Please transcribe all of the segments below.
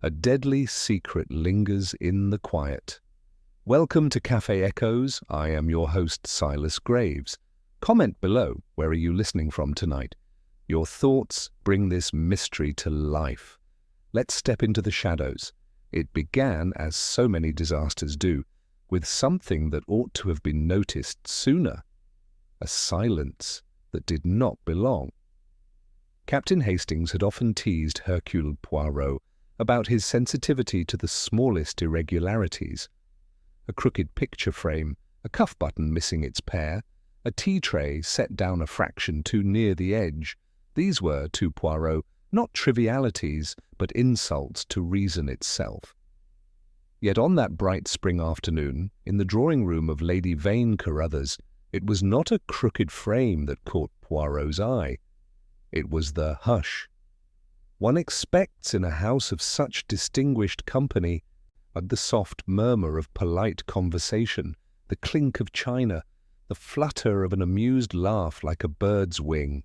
A deadly secret lingers in the quiet. Welcome to Cafe Echoes. I am your host, Silas Graves. Comment below, where are you listening from tonight? Your thoughts bring this mystery to life. Let's step into the shadows. It began, as so many disasters do, with something that ought to have been noticed sooner. A silence that did not belong. Captain Hastings had often teased Hercule Poirot about his sensitivity to the smallest irregularities. A crooked picture frame, a cuff button missing its pair, a tea tray set down a fraction too near the edge. These were, to Poirot, not trivialities, but insults to reason itself. Yet on that bright spring afternoon, in the drawing-room of Lady Vane Carruthers, it was not a crooked frame that caught Poirot's eye. It was the hush. One expects in a house of such distinguished company the soft murmur of polite conversation, the clink of china, the flutter of an amused laugh like a bird's wing.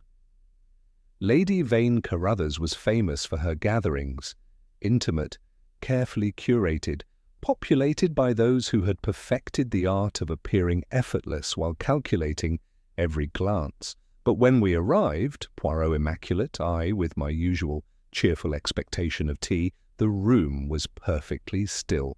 Lady Vane Carruthers was famous for her gatherings, intimate, carefully curated, populated by those who had perfected the art of appearing effortless while calculating every glance. But when we arrived, Poirot immaculate, I with my usual cheerful expectation of tea, the room was perfectly still.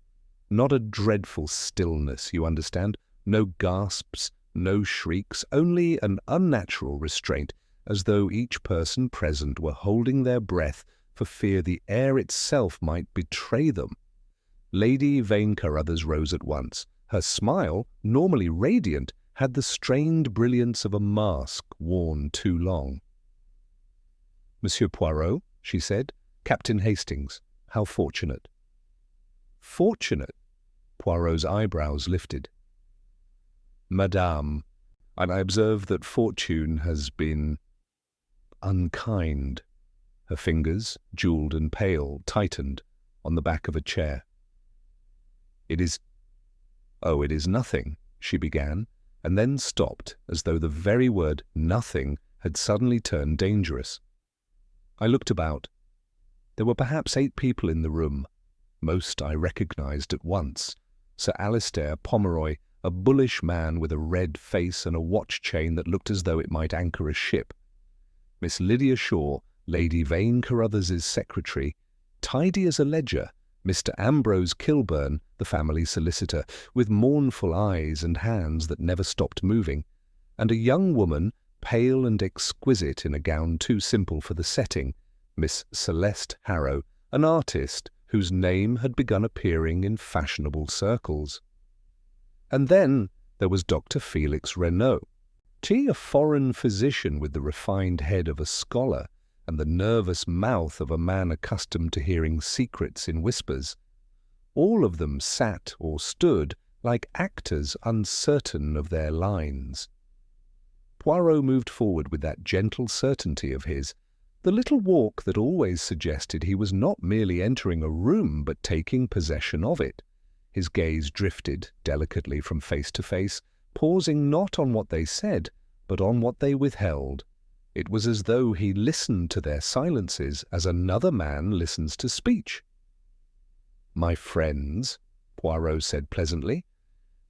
Not a dreadful stillness, you understand. No gasps, no shrieks, only an unnatural restraint, as though each person present were holding their breath for fear the air itself might betray them. Lady Vane Carruthers rose at once. Her smile, normally radiant, had the strained brilliance of a mask worn too long. "Monsieur Poirot," she said, "Captain Hastings. How fortunate." "Fortunate?" Poirot's eyebrows lifted. "Madame, and I observe that fortune has been unkind." Her fingers, jewelled and pale, tightened on the back of a chair. It is nothing," she began, and then stopped, as though the very word "nothing" had suddenly turned dangerous. I looked about. There were perhaps 8 people in the room. Most I recognized at once. Sir Alistair Pomeroy, a bullish man with a red face and a watch chain that looked as though it might anchor a ship. Miss Lydia Shaw, Lady Vane Carruthers' secretary, tidy as a ledger. Mr. Ambrose Kilburn, the family solicitor, with mournful eyes and hands that never stopped moving, and a young woman, pale and exquisite in a gown too simple for the setting, Miss Celeste Harrow, an artist whose name had begun appearing in fashionable circles. And then there was Dr. Felix Renaud, a foreign physician with the refined head of a scholar and the nervous mouth of a man accustomed to hearing secrets in whispers. All of them sat or stood like actors uncertain of their lines. Poirot moved forward with that gentle certainty of his, the little walk that always suggested he was not merely entering a room but taking possession of it. His gaze drifted delicately from face to face, pausing not on what they said, but on what they withheld. It was as though he listened to their silences as another man listens to speech. "My friends," Poirot said pleasantly,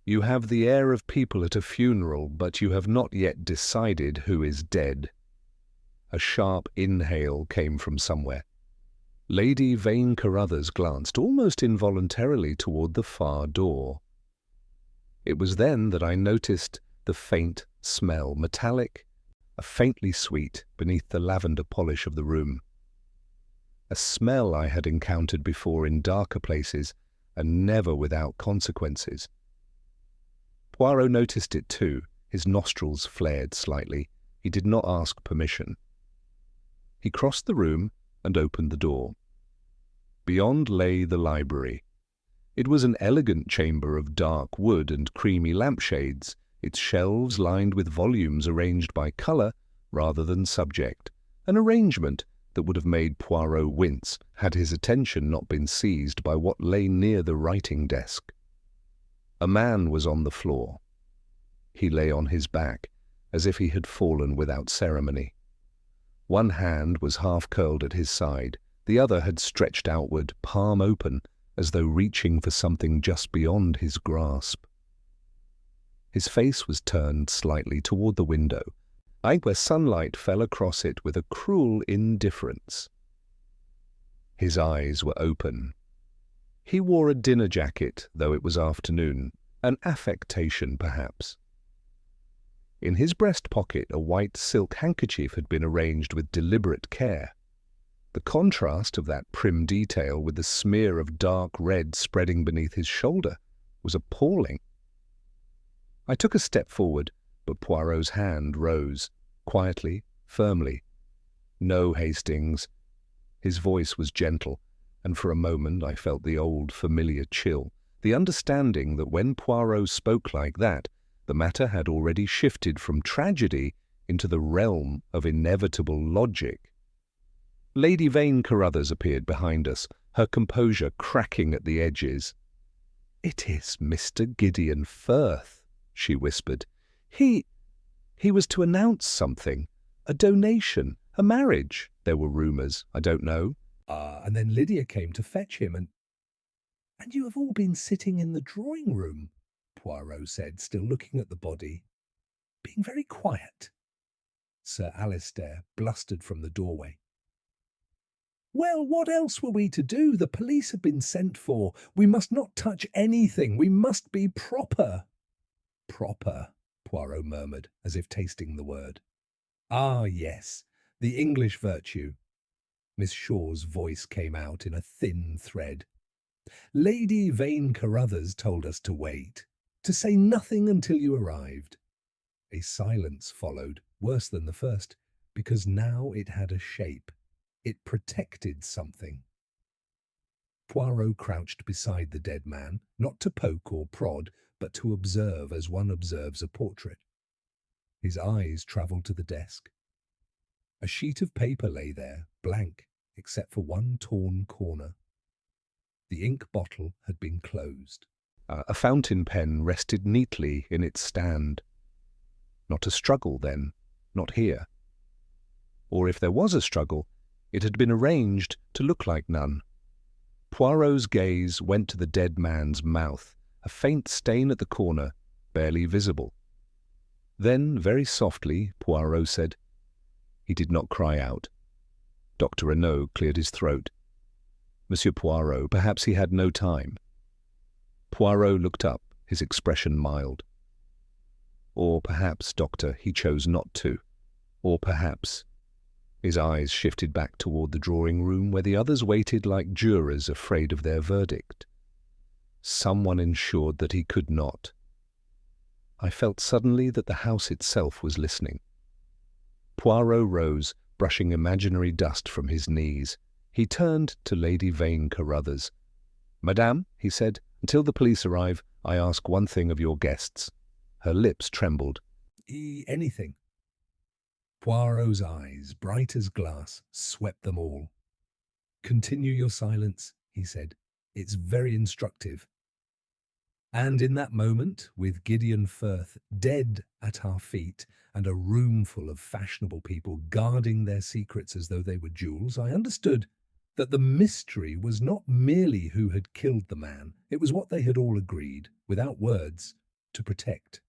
"you have the air of people at a funeral, but you have not yet decided who is dead." A sharp inhale came from somewhere. Lady Vane Carruthers glanced almost involuntarily toward the far door. It was then that I noticed the faint smell, metallic, faintly sweet, beneath the lavender polish of the room. A smell I had encountered before in darker places, and never without consequences. Poirot noticed it too. His nostrils flared slightly. He did not ask permission. He crossed the room and opened the door. Beyond lay the library. It was an elegant chamber of dark wood and creamy lampshades, its shelves lined with volumes arranged by colour rather than subject, an arrangement that would have made Poirot wince had his attention not been seized by what lay near the writing desk. A man was on the floor. He lay on his back, as if he had fallen without ceremony. One hand was half curled at his side, The other had stretched outward, palm open, as though reaching for something just beyond his grasp. His face was turned slightly toward the window, where sunlight fell across it with a cruel indifference. His eyes were open. He wore a dinner jacket, though it was afternoon, an affectation perhaps. In his breast pocket a white silk handkerchief had been arranged with deliberate care. The contrast of that prim detail with the smear of dark red spreading beneath his shoulder was appalling. I took a step forward, but Poirot's hand rose, quietly, firmly. "No, Hastings." His voice was gentle, and for a moment I felt the old familiar chill, the understanding that when Poirot spoke like that, the matter had already shifted from tragedy into the realm of inevitable logic. Lady Vane Carruthers appeared behind us, her composure cracking at the edges. "It is Mr. Gideon Firth," she whispered. He was to announce something, a donation, a marriage. There were rumours, I don't know. And then Lydia came to fetch him, and you have all been sitting in the drawing room," Poirot said, still looking at the body. "Being very quiet." Sir Alistair blustered from the doorway. "Well, what else were we to do? The police have been sent for. We must not touch anything. We must be proper." "Proper," Poirot murmured, as if tasting the word. "Ah, yes, the English virtue." Miss Shaw's voice came out in a thin thread. "Lady Vane Carruthers told us to wait, to say nothing until you arrived." A silence followed, worse than the first, because now it had a shape. It protected something. Poirot crouched beside the dead man, not to poke or prod, but to observe as one observes a portrait. His eyes travelled to the desk. A sheet of paper lay there, blank, except for one torn corner. The ink bottle had been closed. A fountain pen rested neatly in its stand. Not a struggle, then, not here. Or if there was a struggle, it had been arranged to look like none. Poirot's gaze went to the dead man's mouth, a faint stain at the corner, barely visible. Then, very softly, Poirot said, "He did not cry out." Dr. Renaud cleared his throat. "Monsieur Poirot, perhaps he had no time." Poirot looked up, his expression mild. "Or perhaps, Doctor, he chose not to. Or perhaps—" His eyes shifted back toward the drawing room where the others waited like jurors afraid of their verdict. Someone ensured that he could not. I felt suddenly that the house itself was listening. Poirot rose, brushing imaginary dust from his knees. He turned to Lady Vane Carruthers. "Madame," he said, "until the police arrive, I ask one thing of your guests." Her lips trembled. "Anything." Poirot's eyes, bright as glass, swept them all. "Continue your silence," he said. "It's very instructive." And in that moment, with Gideon Firth dead at our feet and a room full of fashionable people guarding their secrets as though they were jewels, I understood that the mystery was not merely who had killed the man, it was what they had all agreed, without words, to protect.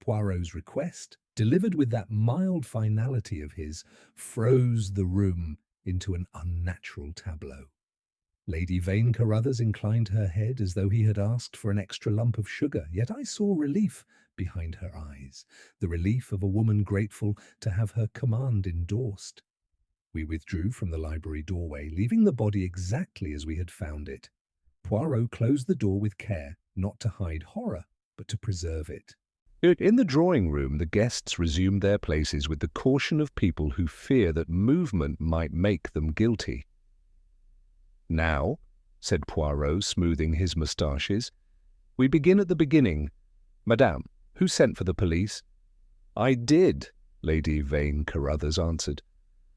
Poirot's request, delivered with that mild finality of his, froze the room into an unnatural tableau. Lady Vane Carruthers inclined her head as though he had asked for an extra lump of sugar, yet I saw relief behind her eyes, the relief of a woman grateful to have her command endorsed. We withdrew from the library doorway, leaving the body exactly as we had found it. Poirot closed the door with care, not to hide horror, but to preserve it. In the drawing room, the guests resumed their places with the caution of people who fear that movement might make them guilty. "Now," said Poirot, smoothing his moustaches, "we begin at the beginning. Madame, who sent for the police?" "I did," Lady Vane Carruthers answered.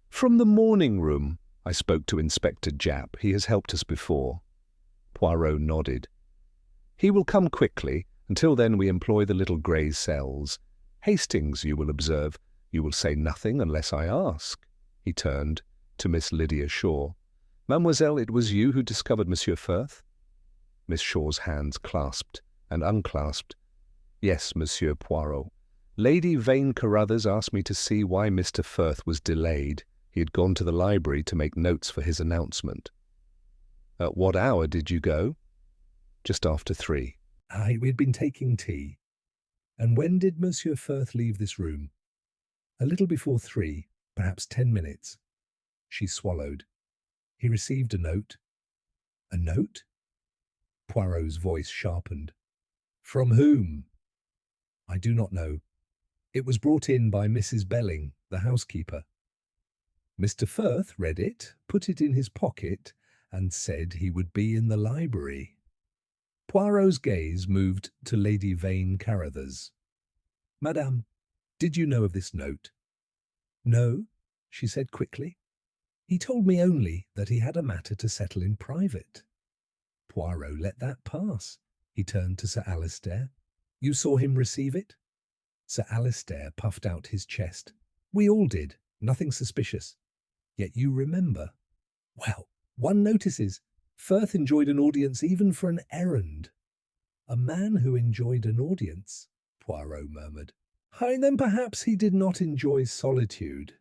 "From the morning room. I spoke to Inspector Japp. He has helped us before." Poirot nodded. "He will come quickly. Until then we employ the little grey cells. Hastings, you will observe, you will say nothing unless I ask." He turned to Miss Lydia Shaw. Mademoiselle, it was you who discovered Monsieur Firth? Miss Shaw's hands clasped and unclasped. Yes, Monsieur Poirot. Lady Vane Carruthers asked me to see why Mr. Firth was delayed. He had gone to the library to make notes for his announcement. At what hour did you go? Just after 3. We'd been taking tea. And when did Monsieur Firth leave this room? A little before 3, perhaps 10 minutes. She swallowed. He received a note. A note? Poirot's voice sharpened. From whom? I do not know. It was brought in by Mrs. Belling, the housekeeper. Mr. Firth read it, put it in his pocket, and said he would be in the library. Poirot's gaze moved to Lady Vane Carruthers. Madame, did you know of this note? No, she said quickly. He told me only that he had a matter to settle in private. Poirot let that pass. He turned to Sir Alistair. You saw him receive it? Sir Alistair puffed out his chest. We all did, nothing suspicious. Yet you remember. Well, one notices, Firth enjoyed an audience even for an errand. A man who enjoyed an audience, Poirot murmured. Then perhaps he did not enjoy solitude.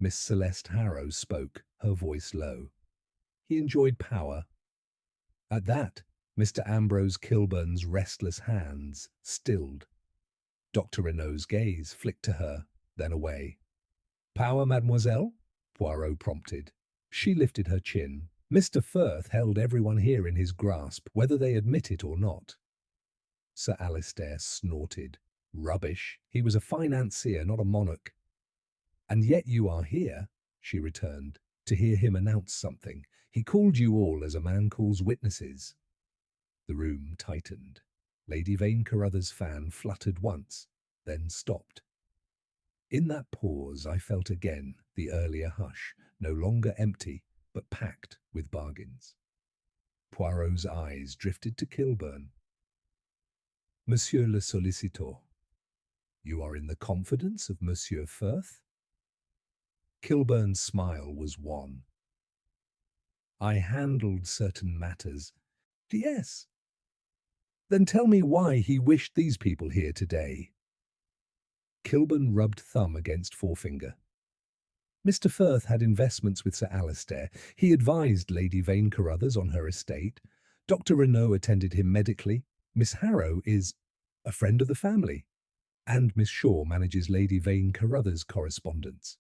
Miss Celeste Harrow spoke, her voice low. He enjoyed power. At that, Mr. Ambrose Kilburn's restless hands stilled. Dr. Renaud's gaze flicked to her, then away. Power, mademoiselle? Poirot prompted. She lifted her chin. Mr. Firth held everyone here in his grasp, whether they admit it or not. Sir Alistair snorted. Rubbish. He was a financier, not a monarch. And yet you are here, she returned, to hear him announce something. He called you all as a man calls witnesses. The room tightened. Lady Vane Carruthers' fan fluttered once, then stopped. In that pause I felt again the earlier hush, no longer empty, but packed with bargains. Poirot's eyes drifted to Kilburn. Monsieur le Sollicitor, you are in the confidence of Monsieur Firth? Kilburn's smile was wan. I handled certain matters. Yes. Then tell me why he wished these people here today. Kilburn rubbed thumb against forefinger. Mr. Firth had investments with Sir Alistair. He advised Lady Vane Carruthers on her estate. Dr. Renaud attended him medically. Miss Harrow is a friend of the family. And Miss Shaw manages Lady Vane Carruthers' correspondence.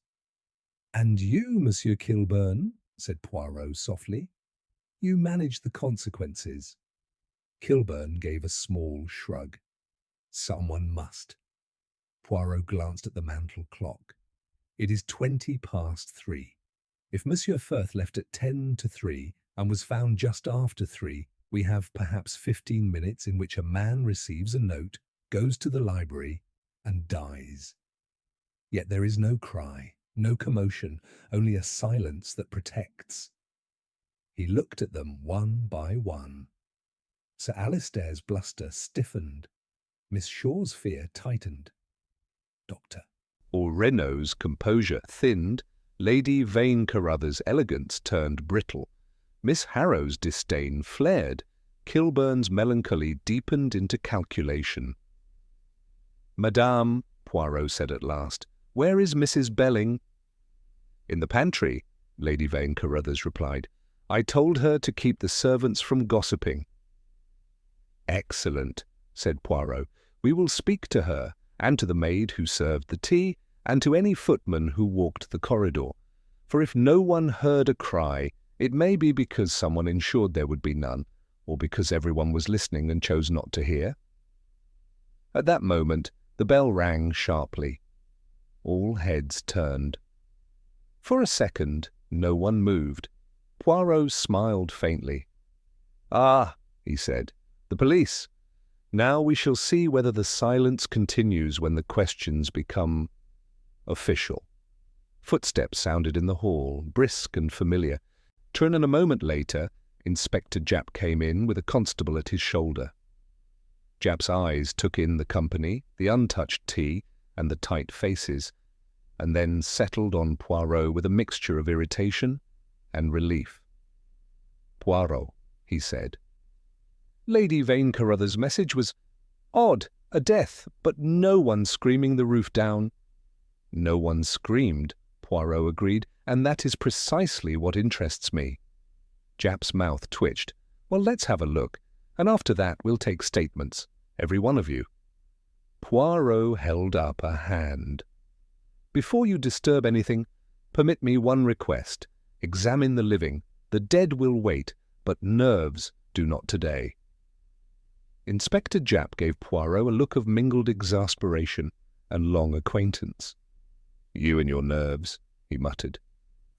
And you, Monsieur Kilburn, said Poirot softly, you manage the consequences. Kilburn gave a small shrug. Someone must. Poirot glanced at the mantel clock. It is 3:20. If Monsieur Firth left at 3:10 and was found just after 3, we have perhaps 15 minutes in which a man receives a note, goes to the library, and dies. Yet there is no cry, no commotion, only a silence that protects. He looked at them one by one. Sir Alistair's bluster stiffened. Miss Shaw's fear tightened. Doctor. Or Renaud's composure thinned, Lady Vane Carruthers' elegance turned brittle. Miss Harrow's disdain flared. Kilburn's melancholy deepened into calculation. Madame, Poirot said at last, where is Mrs. Belling? In the pantry, Lady Vane Carruthers replied. I told her to keep the servants from gossiping. Excellent, said Poirot. We will speak to her, and to the maid who served the tea, and to any footman who walked the corridor. For if no one heard a cry, it may be because someone ensured there would be none, or because everyone was listening and chose not to hear. At that moment, the bell rang sharply. All heads turned. For a second, no one moved. Poirot smiled faintly. Ah, he said, the police. Now we shall see whether the silence continues when the questions become official. Footsteps sounded in the hall, brisk and familiar. And a moment later, Inspector Japp came in with a constable at his shoulder. Japp's eyes took in the company, the untouched tea, and the tight faces, and then settled on Poirot with a mixture of irritation and relief. Poirot, he said. Lady Vane Carruthers' message was odd, a death, but no one screaming the roof down. No one screamed, Poirot agreed, and that is precisely what interests me. Japp's mouth twitched. Well, let's have a look, and after that we'll take statements, every one of you. Poirot held up a hand. Before you disturb anything, permit me one request. Examine the living. The dead will wait, but nerves do not today. Inspector Japp gave Poirot a look of mingled exasperation and long acquaintance. You and your nerves, he muttered.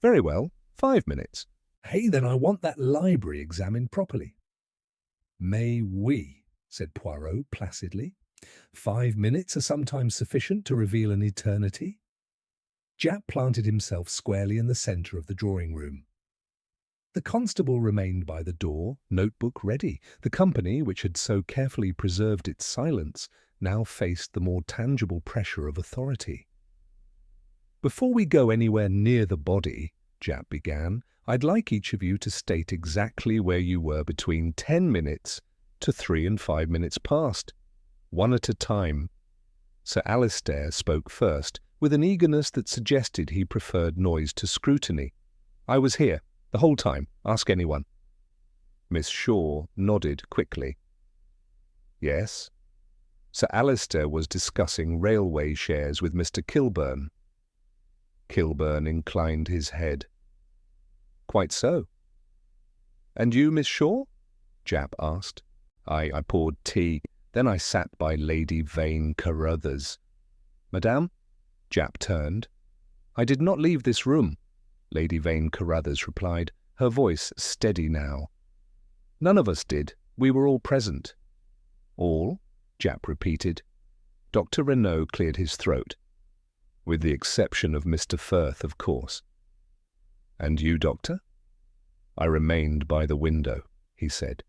Very well, 5 minutes. Hey, then I want that library examined properly. Mais oui, said Poirot placidly. 5 minutes are sometimes sufficient to reveal an eternity. Japp planted himself squarely in the centre of the drawing-room. The constable remained by the door, notebook ready. The company, which had so carefully preserved its silence, now faced the more tangible pressure of authority. Before we go anywhere near the body, Japp began, I'd like each of you to state exactly where you were between 10 minutes to 3 and 5 minutes past, one at a time. Sir Alistair spoke first, with an eagerness that suggested he preferred noise to scrutiny. I was here, the whole time. Ask anyone. Miss Shaw nodded quickly. Yes. Sir Alistair was discussing railway shares with Mr. Kilburn. Kilburn inclined his head. Quite so. And you, Miss Shaw? Japp asked. I poured tea. Then I sat by Lady Vane Carruthers. Madame? Japp turned. I did not leave this room, Lady Vane Carruthers replied, her voice steady now. None of us did. We were all present. All? Japp repeated. Dr. Renaud cleared his throat. With the exception of Mr. Firth, of course. And you, Doctor? I remained by the window, he said.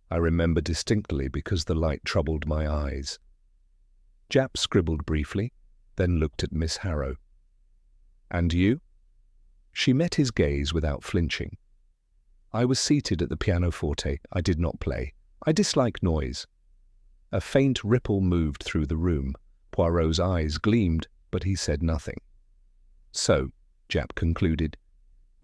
I remember distinctly because the light troubled my eyes. Japp scribbled briefly, then looked at Miss Harrow. And you? She met his gaze without flinching. I was seated at the pianoforte. I did not play. I dislike noise. A faint ripple moved through the room. Poirot's eyes gleamed, but he said nothing. So, Japp concluded,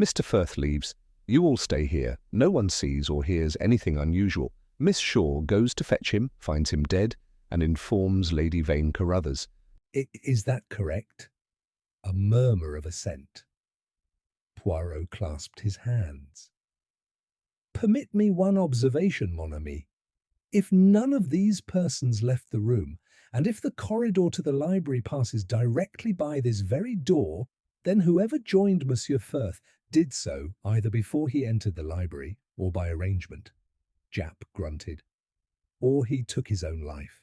Mr. Firth leaves. You all stay here. No one sees or hears anything unusual. Miss Shaw goes to fetch him, finds him dead, and informs Lady Vane Carruthers. Is that correct? A murmur of assent. Poirot clasped his hands. Permit me one observation, mon ami. If none of these persons left the room, and if the corridor to the library passes directly by this very door, then whoever joined Monsieur Firth did so either before he entered the library or by arrangement. Japp grunted. Or he took his own life.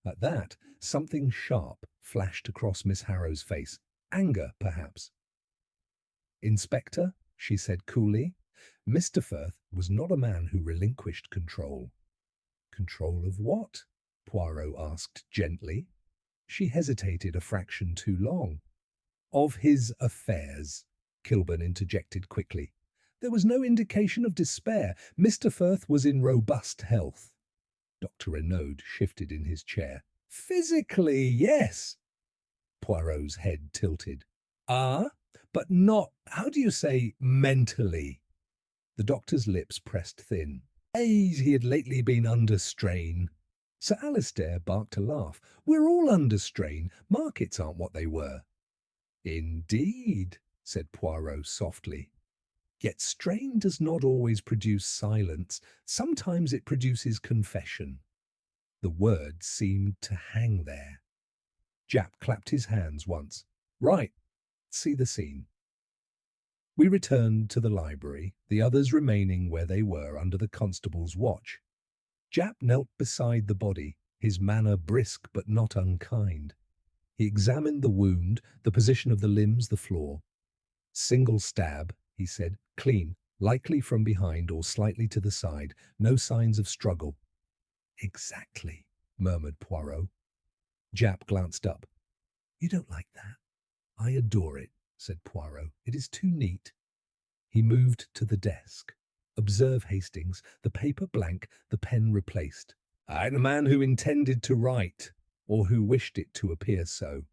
At that, something sharp flashed across Miss Harrow's face. Anger, perhaps. Inspector, she said coolly, Mr. Firth was not a man who relinquished control. Control of what? Poirot asked gently. She hesitated a fraction too long. Of his affairs, Kilburn interjected quickly. There was no indication of despair. Mr. Firth was in robust health. Dr. Renaud shifted in his chair. Physically, yes. Poirot's head tilted. Ah, but not, how do you say, mentally? The doctor's lips pressed thin. He had lately been under strain. Sir Alistair barked a laugh. We're all under strain. Markets aren't what they were. Indeed, said Poirot softly. Yet strain does not always produce silence. Sometimes it produces confession. The word seemed to hang there. Japp clapped his hands once. Right. See the scene. We returned to the library, the others remaining where they were under the constable's watch. Japp knelt beside the body, his manner brisk but not unkind. He examined the wound, the position of the limbs, the floor. Single stab, he said, clean, likely from behind or slightly to the side, no signs of struggle. Exactly, murmured Poirot. Japp glanced up. You don't like that? I adore it, said Poirot. It is too neat. He moved to the desk. Observe, Hastings, the paper blank, the pen replaced. I am a man who intended to write, or who wished it to appear so.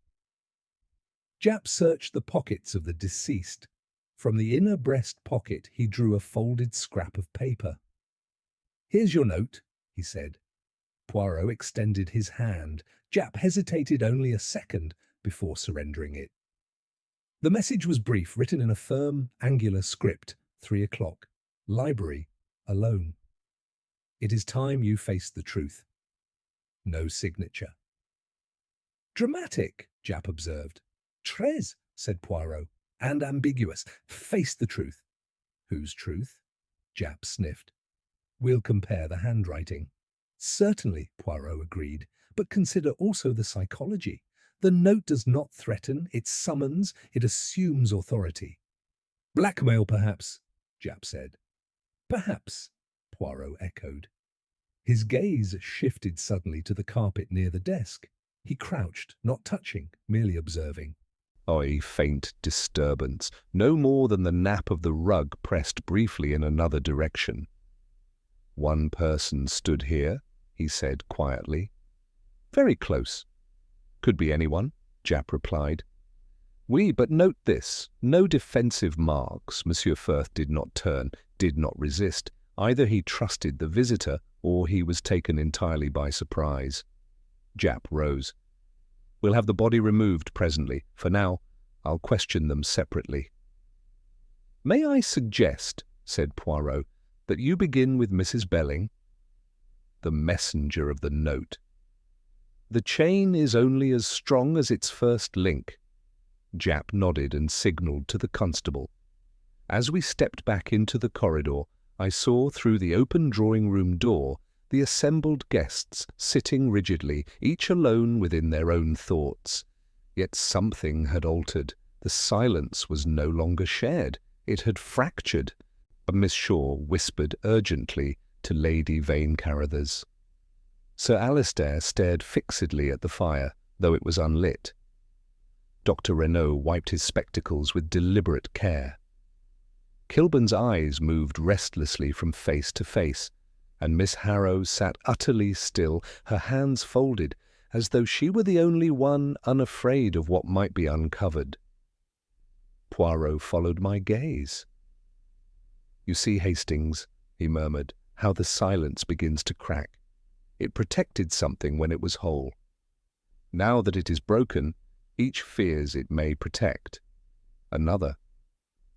Japp searched the pockets of the deceased. From the inner breast pocket he drew a folded scrap of paper. Here's your note, he said. Poirot extended his hand. Japp hesitated only a second before surrendering it. The message was brief, written in a firm, angular script. 3 o'clock. Library. Alone. It is time you faced the truth. No signature. Dramatic, Japp observed. Très, said Poirot. And ambiguous. Face the truth. Whose truth? Japp sniffed. We'll compare the handwriting. Certainly, Poirot agreed, but consider also the psychology. The note does not threaten, it summons, it assumes authority. Blackmail, perhaps, Japp said. Perhaps, Poirot echoed. His gaze shifted suddenly to the carpet near the desk. He crouched, not touching, merely observing. A faint disturbance, no more than the nap of the rug pressed briefly in another direction. One person stood here, he said quietly. Very close. Could be anyone, Japp replied. Oui, but note this. No defensive marks. Monsieur Firth did not turn, did not resist. Either he trusted the visitor, or he was taken entirely by surprise. Japp rose. We'll have the body removed presently. For now, I'll question them separately. May I suggest, said Poirot, that you begin with Mrs. Belling, the messenger of the note. The chain is only as strong as its first link. Japp nodded and signalled to the constable. As we stepped back into the corridor, I saw through the open drawing-room door the assembled guests sitting rigidly, each alone within their own thoughts. Yet something had altered. The silence was no longer shared. It had fractured. Miss Shaw whispered urgently to Lady Vane Carruthers. Sir Alistair stared fixedly at the fire, though it was unlit. Dr. Renaud wiped his spectacles with deliberate care. Kilburn's eyes moved restlessly from face to face, and Miss Harrow sat utterly still, her hands folded, as though she were the only one unafraid of what might be uncovered. Poirot followed my gaze. You see, Hastings, he murmured, how the silence begins to crack. It protected something when it was whole. Now that it is broken, each fears it may protect another.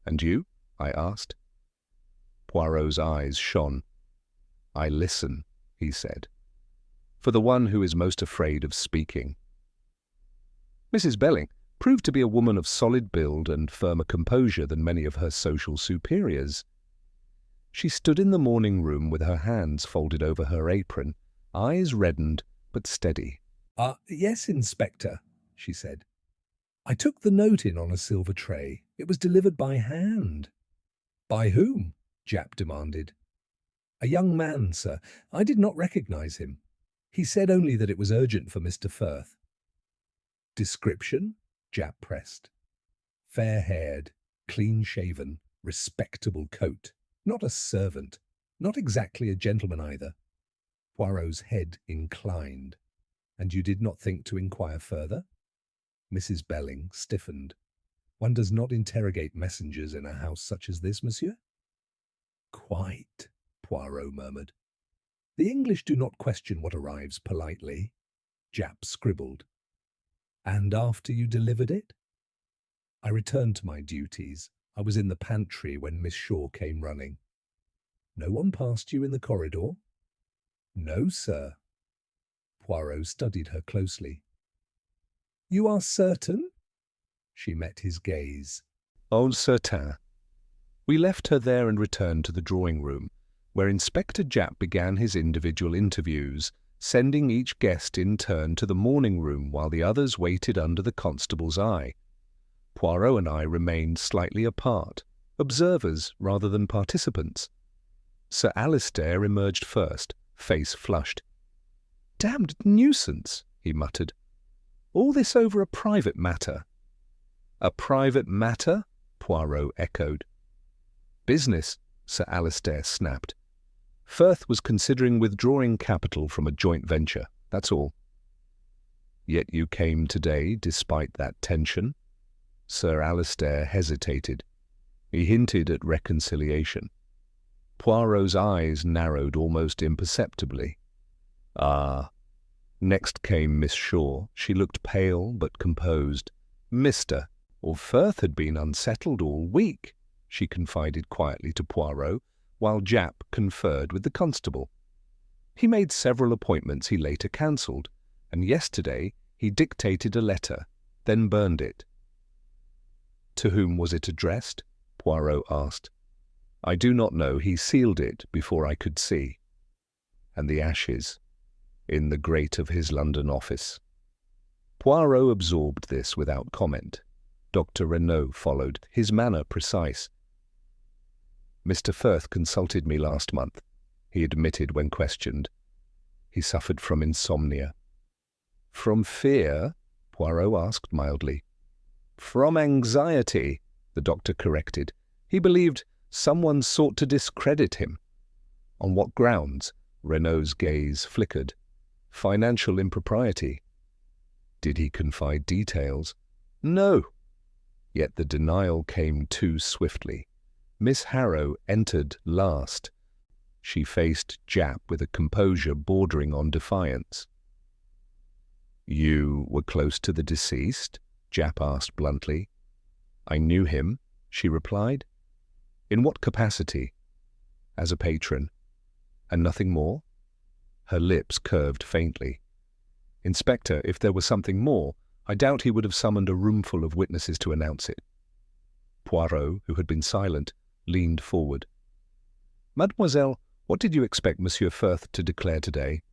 And you? I asked. Poirot's eyes shone. I listen, he said, for the one who is most afraid of speaking. Mrs. Belling proved to be a woman of solid build and firmer composure than many of her social superiors. She stood in the morning room with her hands folded over her apron, eyes reddened but steady. Yes, Inspector, she said. I took the note in on a silver tray. It was delivered by hand. By whom? Japp demanded. A young man, sir. I did not recognize him. He said only that it was urgent for Mr. Firth. Description? Japp pressed. Fair-haired, clean-shaven, respectable coat. Not a servant. Not exactly a gentleman either. Poirot's head inclined. And you did not think to inquire further? Mrs. Belling stiffened. One does not interrogate messengers in a house such as this, monsieur? Quite, Poirot murmured. The English do not question what arrives politely. Japp scribbled. And after you delivered it? I returned to my duties. I was in the pantry when Miss Shaw came running. No one passed you in the corridor? No, sir. Poirot studied her closely. You are certain? She met his gaze. Oh, certain. We left her there and returned to the drawing-room, where Inspector Japp began his individual interviews, sending each guest in turn to the morning-room while the others waited under the constable's eye. Poirot and I remained slightly apart, observers rather than participants. Sir Alistair emerged first, face flushed. Damned nuisance, he muttered. All this over a private matter. A private matter? Poirot echoed. Business, Sir Alistair snapped. Firth was considering withdrawing capital from a joint venture, that's all. Yet you came today despite that tension? Sir Alistair hesitated. He hinted at reconciliation. Poirot's eyes narrowed almost imperceptibly. Ah. Next came Miss Shaw. She looked pale but composed. Mr. or Firth had been unsettled all week, she confided quietly to Poirot, while Japp conferred with the constable. He made several appointments he later cancelled, and yesterday he dictated a letter, then burned it. To whom was it addressed? Poirot asked. I do not know. He sealed it before I could see. And the ashes? In the grate of his London office. Poirot absorbed this without comment. Dr. Renaud followed, his manner precise. Mr. Firth consulted me last month, he admitted when questioned. He suffered from insomnia. From fear? Poirot asked mildly. From anxiety, the doctor corrected. He believed someone sought to discredit him. On what grounds? Renaud's gaze flickered. Financial impropriety. Did he confide details? No. Yet the denial came too swiftly. Miss Harrow entered last. She faced Japp with a composure bordering on defiance. You were close to the deceased? Japp asked bluntly. I knew him, she replied. In what capacity? As a patron. And nothing more? Her lips curved faintly. Inspector, if there was something more, I doubt he would have summoned a roomful of witnesses to announce it. Poirot, who had been silent, leaned forward. Mademoiselle, what did you expect Monsieur Firth to declare today?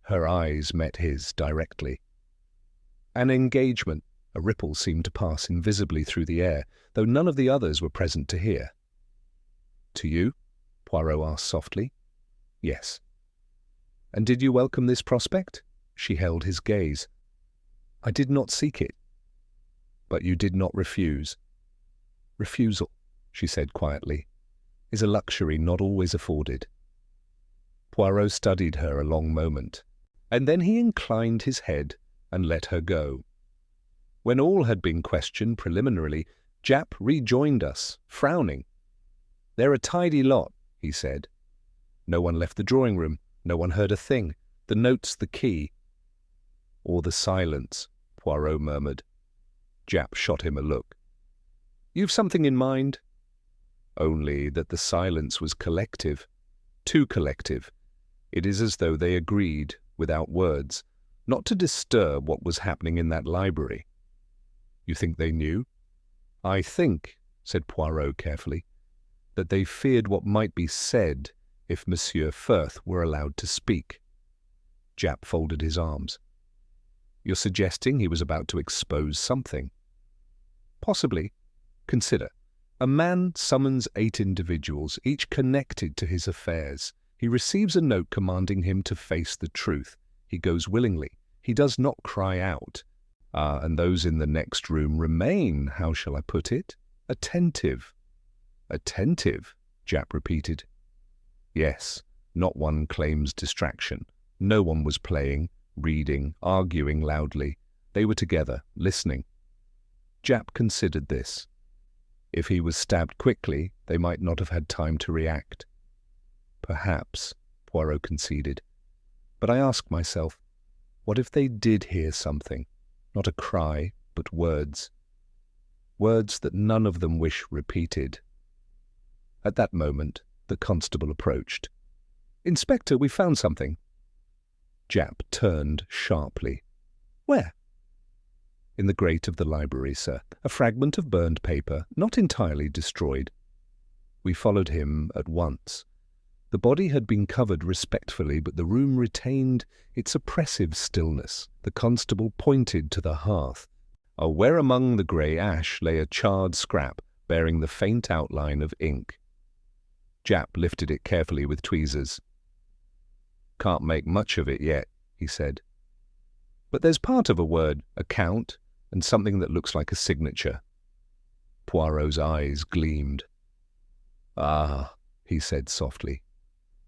Her eyes met his directly. An engagement. A ripple seemed to pass invisibly through the air, though none of the others were present to hear. To you? Poirot asked softly. Yes. And did you welcome this prospect? She held his gaze. I did not seek it. But you did not refuse. Refusal, she said quietly, is a luxury not always afforded. Poirot studied her a long moment, and then he inclined his head and let her go. When all had been questioned preliminarily, Japp rejoined us, frowning. They're a tidy lot, he said. No one left the drawing room. No one heard a thing. The note's the key. Or the silence, Poirot murmured. Japp shot him a look. You've something in mind? Only that the silence was collective. Too collective. It is as though they agreed, without words, not to disturb what was happening in that library. You think they knew? I think, said Poirot carefully, that they feared what might be said if Monsieur Firth were allowed to speak. Japp folded his arms. You're suggesting he was about to expose something? Possibly. Consider. A man summons 8 individuals, each connected to his affairs. He receives a note commanding him to face the truth. He goes willingly. He does not cry out. And those in the next room remain, how shall I put it, attentive. Attentive, Japp repeated. Yes, not one claims distraction. No one was playing, reading, arguing loudly. They were together, listening. Japp considered this. If he was stabbed quickly, they might not have had time to react. Perhaps, Poirot conceded. But I ask myself, what if they did hear something? Not a cry, but words. Words that none of them wish repeated. At that moment, the constable approached. Inspector, we found something. Japp turned sharply. Where? In the grate of the library, sir. A fragment of burned paper, not entirely destroyed. We followed him at once. The body had been covered respectfully, but the room retained its oppressive stillness. The constable pointed to the hearth, where among the grey ash lay a charred scrap bearing the faint outline of ink. Japp lifted it carefully with tweezers. Can't make much of it yet, he said. But there's part of a word, a count, and something that looks like a signature. Poirot's eyes gleamed. Ah, he said softly.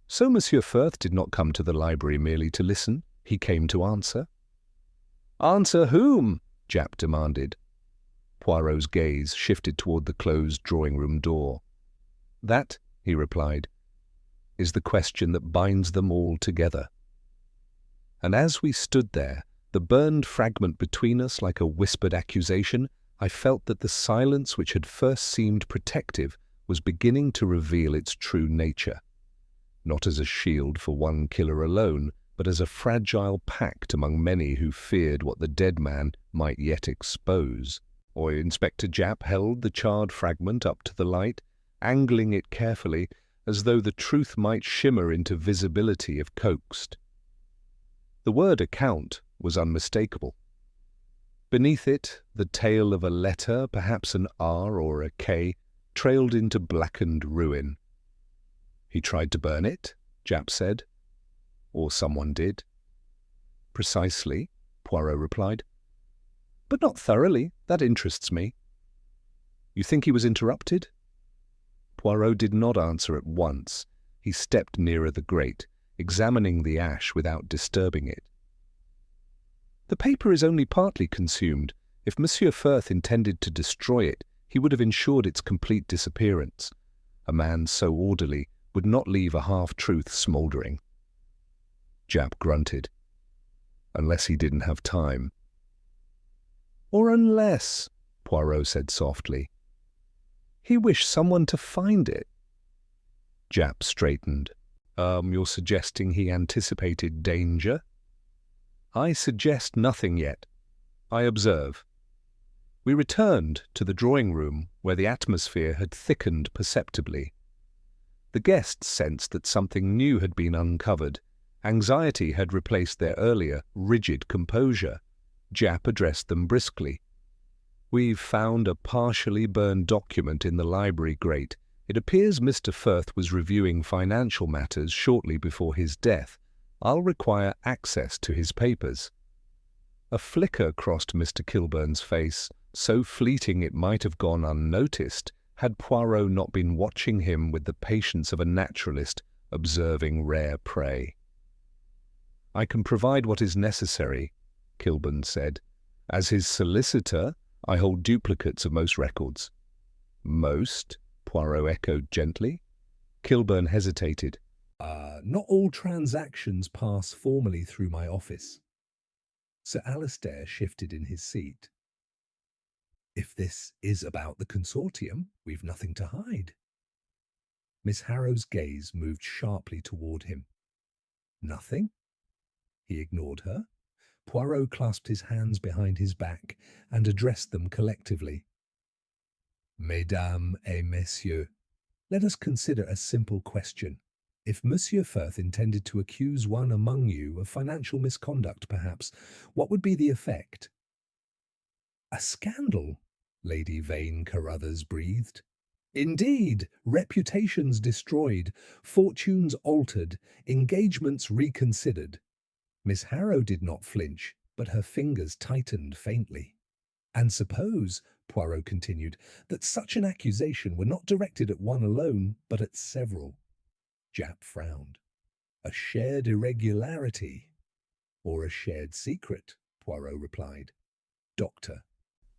So Monsieur Firth did not come to the library merely to listen. He came to answer. "Answer whom?" Japp demanded. Poirot's gaze shifted toward the closed drawing-room door. "That," he replied, "is the question that binds them all together." And as we stood there, the burned fragment between us like a whispered accusation, I felt that the silence which had first seemed protective was beginning to reveal its true nature, not as a shield for one killer alone, but as a fragile pact among many who feared what the dead man might yet expose. Inspector Japp held the charred fragment up to the light, angling it carefully, as though the truth might shimmer into visibility if coaxed. The word account was unmistakable. Beneath it, the tail of a letter, perhaps an R or a K, trailed into blackened ruin. "He tried to burn it," Japp said. "Or someone did." "Precisely," Poirot replied. "But not thoroughly. That interests me." "You think he was interrupted?" Poirot did not answer at once. He stepped nearer the grate, examining the ash without disturbing it. "The paper is only partly consumed. If Monsieur Firth intended to destroy it, he would have ensured its complete disappearance. A man so orderly would not leave a half-truth smouldering." Japp grunted. "Unless he didn't have time." "Or unless," Poirot said softly, "he wished someone to find it." Japp straightened. You're suggesting he anticipated danger?" "I suggest nothing yet. I observe." We returned to the drawing-room, where the atmosphere had thickened perceptibly. The guests sensed that something new had been uncovered. Anxiety had replaced their earlier, rigid composure. Japp addressed them briskly. "We've found a partially burned document in the library grate. It appears Mr. Firth was reviewing financial matters shortly before his death. I'll require access to his papers." A flicker crossed Mr. Kilburn's face, so fleeting it might have gone unnoticed, had Poirot not been watching him with the patience of a naturalist observing rare prey. "I can provide what is necessary," Kilburn said. "As his solicitor, I hold duplicates of most records." "Most?" Poirot echoed gently. Kilburn hesitated. Not all transactions pass formally through my office." Sir Alistair shifted in his seat. "If this is about the consortium, we've nothing to hide." Miss Harrow's gaze moved sharply toward him. "Nothing?" He ignored her. Poirot clasped his hands behind his back and addressed them collectively. "Mesdames et messieurs, let us consider a simple question. If Monsieur Firth intended to accuse one among you of financial misconduct, perhaps, what would be the effect?" "A scandal," Lady Vane Carruthers breathed. "Indeed, reputations destroyed, fortunes altered, engagements reconsidered." Miss Harrow did not flinch, but her fingers tightened faintly. "And suppose," Poirot continued, "that such an accusation were not directed at one alone, but at several." Japp frowned. "A shared irregularity, or a shared secret," Poirot replied. "Doctor."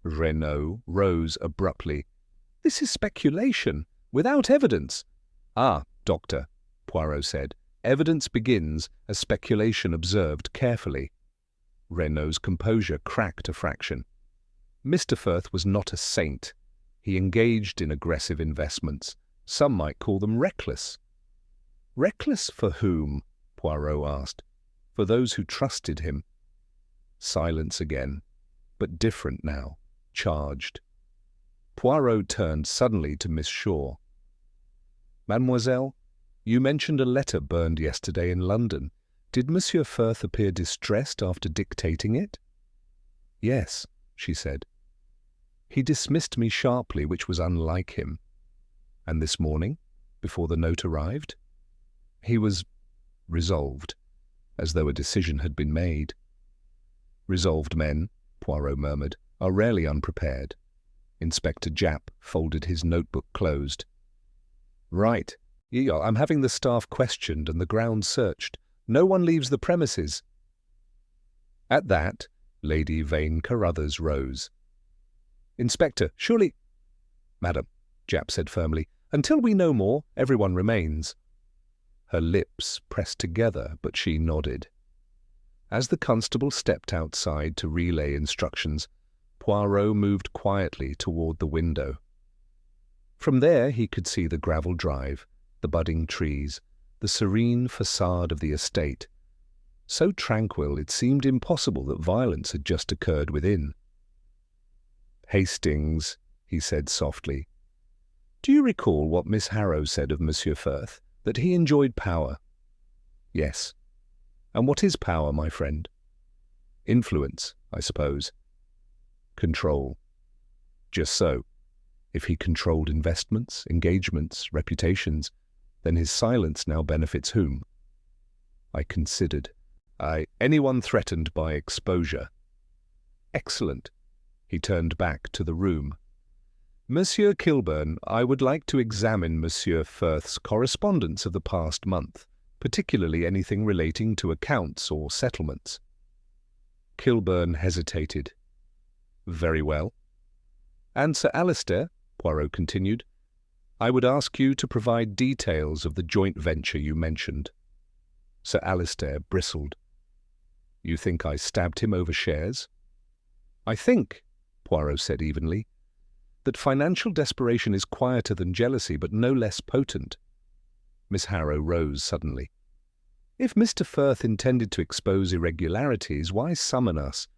Renaud rose abruptly. "This is speculation, without evidence." "Ah, Doctor," Poirot said, "evidence begins as speculation observed carefully." Renaud's composure cracked a fraction. Mr. Firth was not a saint. He engaged in aggressive investments. Some might call them reckless. "Reckless for whom?" Poirot asked. "For those who trusted him." Silence again, but different now, charged. Poirot turned suddenly to Miss Shaw. "Mademoiselle, you mentioned a letter burned yesterday in London. Did Monsieur Firth appear distressed after dictating it?" "Yes," she said. "He dismissed me sharply, which was unlike him." "And this morning, before the note arrived?" "He was resolved, as though a decision had been made." "Resolved men," Poirot murmured, "are rarely unprepared." Inspector Japp folded his notebook closed. "Right," I'm having the staff questioned and the grounds searched. No one leaves the premises." At that, Lady Vane Carruthers rose. "Inspector, surely—" "Madam," Japp said firmly, "until we know more, everyone remains." Her lips pressed together, but she nodded. As the constable stepped outside to relay instructions, Poirot moved quietly toward the window. From there he could see the gravel drive, the budding trees, the serene facade of the estate. So tranquil it seemed impossible that violence had just occurred within. "Hastings," he said softly, "do you recall what Miss Harrow said of Monsieur Firth, that he enjoyed power?" "Yes." "And what is power, my friend?" "Influence, I suppose." "Control." "Just so. If he controlled investments, engagements, reputations, then his silence now benefits whom?" I considered. Anyone threatened by exposure." "Excellent." He turned back to the room. "Monsieur Kilburn, I would like to examine Monsieur Firth's correspondence of the past month, particularly anything relating to accounts or settlements." Kilburn hesitated. "Very well." "And Sir Alistair," Poirot continued, "I would ask you to provide details of the joint venture you mentioned." Sir Alistair bristled. "You think I stabbed him over shares?" "I think," Poirot said evenly, "that financial desperation is quieter than jealousy, but no less potent." Miss Harrow rose suddenly. "If Mr. Firth intended to expose irregularities, why summon us?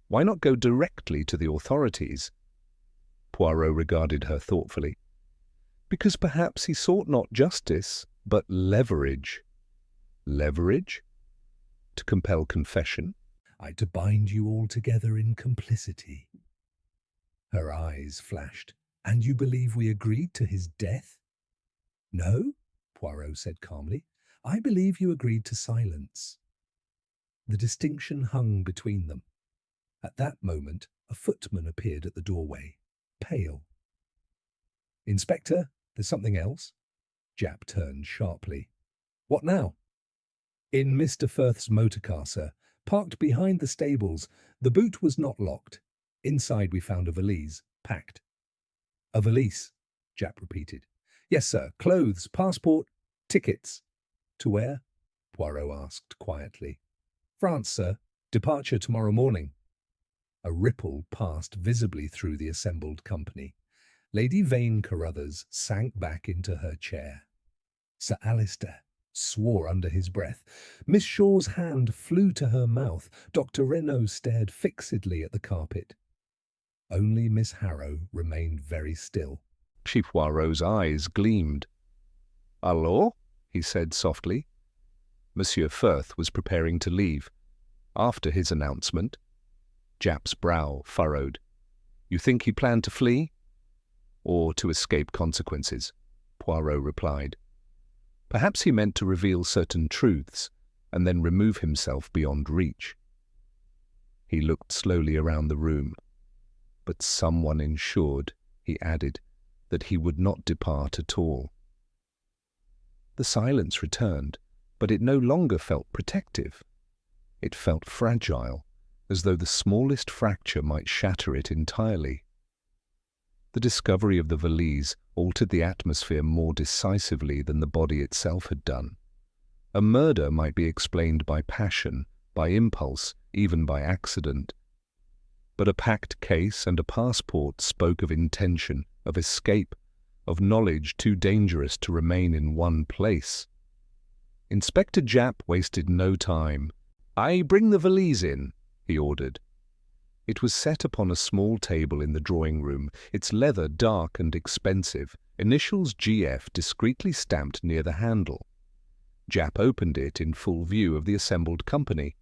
Why not go directly to the authorities?" Poirot regarded her thoughtfully. "Because perhaps he sought not justice, but leverage." "Leverage? To compel confession?" To bind you all together in complicity." Her eyes flashed. "And you believe we agreed to his death?" "No," Poirot said calmly. "I believe you agreed to silence." The distinction hung between them. At that moment, a footman appeared at the doorway, pale. "Inspector, there's something else." Japp turned sharply. "What now?" "In Mr. Firth's motor car, sir, parked behind the stables. The boot was not locked. Inside we found a valise, packed." "A valise," Japp repeated. "Yes, sir. Clothes, passport, tickets." "To where?" Poirot asked quietly. "France, sir. Departure tomorrow morning." A ripple passed visibly through the assembled company. Lady Vane Carruthers sank back into her chair. Sir Alistair swore under his breath. Miss Shaw's hand flew to her mouth. Dr. Renaud stared fixedly at the carpet. Only Miss Harrow remained very still. Poirot's eyes gleamed. "Alors?" he said softly. Monsieur Firth was preparing to leave. After his announcement, Japp's brow furrowed. "You think he planned to flee?" "Or to escape consequences," Poirot replied. "Perhaps he meant to reveal certain truths and then remove himself beyond reach." He looked slowly around the room. "But someone ensured," he added, "that he would not depart at all." The silence returned, but it no longer felt protective. It felt fragile, as though the smallest fracture might shatter it entirely. The discovery of the valise altered the atmosphere more decisively than the body itself had done. A murder might be explained by passion, by impulse, even by accident. But a packed case and a passport spoke of intention, of escape, of knowledge too dangerous to remain in one place. Inspector Japp wasted no time. "I bring the valise in," he ordered. It was set upon a small table in the drawing-room, its leather dark and expensive, initials GF discreetly stamped near the handle. Japp opened it in full view of the assembled company.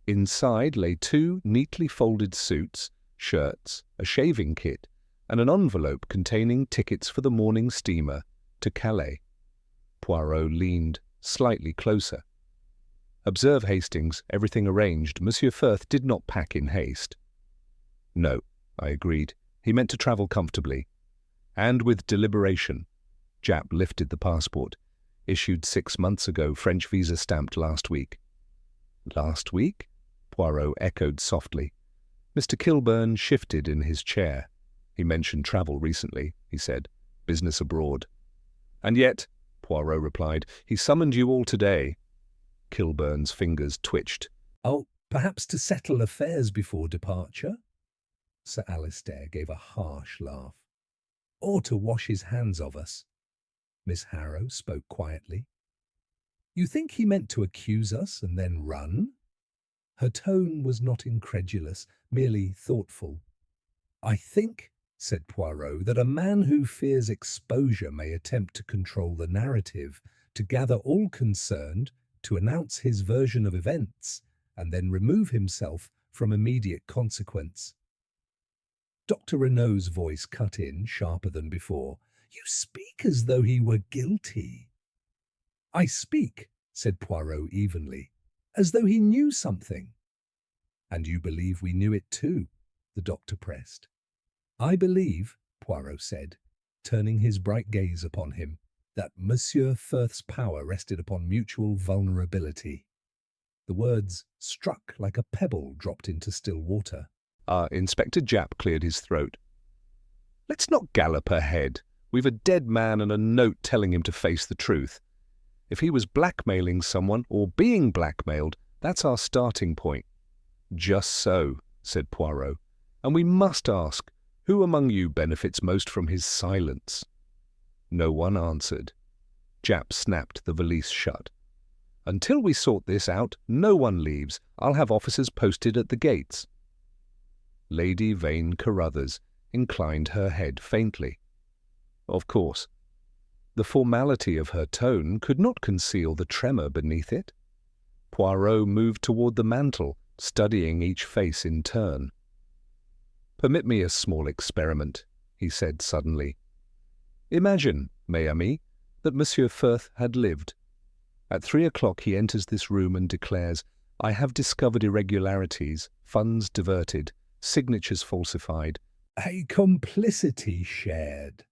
Inside lay 2 neatly folded suits, shirts, a shaving kit, and an envelope containing tickets for the morning steamer to Calais. Poirot leaned slightly closer. "Observe, Hastings, everything arranged. Monsieur Firth did not pack in haste." "No," I agreed. "He meant to travel comfortably." "And with deliberation." Japp lifted the passport. Issued 6 months ago, French visa stamped last week. Last week? Poirot echoed softly. Mr. Kilburn shifted in his chair. He mentioned travel recently, he said. Business abroad. And yet, Poirot replied, he summoned you all today. Kilburn's fingers twitched. Oh, perhaps to settle affairs before departure? Sir Alistair gave a harsh laugh. Or to wash his hands of us. Miss Harrow spoke quietly. You think he meant to accuse us and then run? Her tone was not incredulous, merely thoughtful. I think, said Poirot, that a man who fears exposure may attempt to control the narrative, to gather all concerned, to announce his version of events, and then remove himself from immediate consequence. Dr. Renaud's voice cut in, sharper than before. You speak as though he were guilty. I speak, said Poirot evenly, as though he knew something. And you believe we knew it too, the doctor pressed. I believe, Poirot said, turning his bright gaze upon him, that Monsieur Firth's power rested upon mutual vulnerability. The words struck like a pebble dropped into still water. Inspector Japp cleared his throat. Let's not gallop ahead. We've a dead man and a note telling him to face the truth. If he was blackmailing someone or being blackmailed, that's our starting point. Just so, said Poirot. And we must ask, who among you benefits most from his silence? No one answered. Japp snapped the valise shut. Until we sort this out, no one leaves. I'll have officers posted at the gates. Lady Vane Carruthers inclined her head faintly. Of course. The formality of her tone could not conceal the tremor beneath it. Poirot moved toward the mantel, studying each face in turn. Permit me a small experiment, he said suddenly. Imagine, mes amis, that Monsieur Firth had lived. At 3 o'clock he enters this room and declares, I have discovered irregularities, funds diverted, signatures falsified. A complicity shared.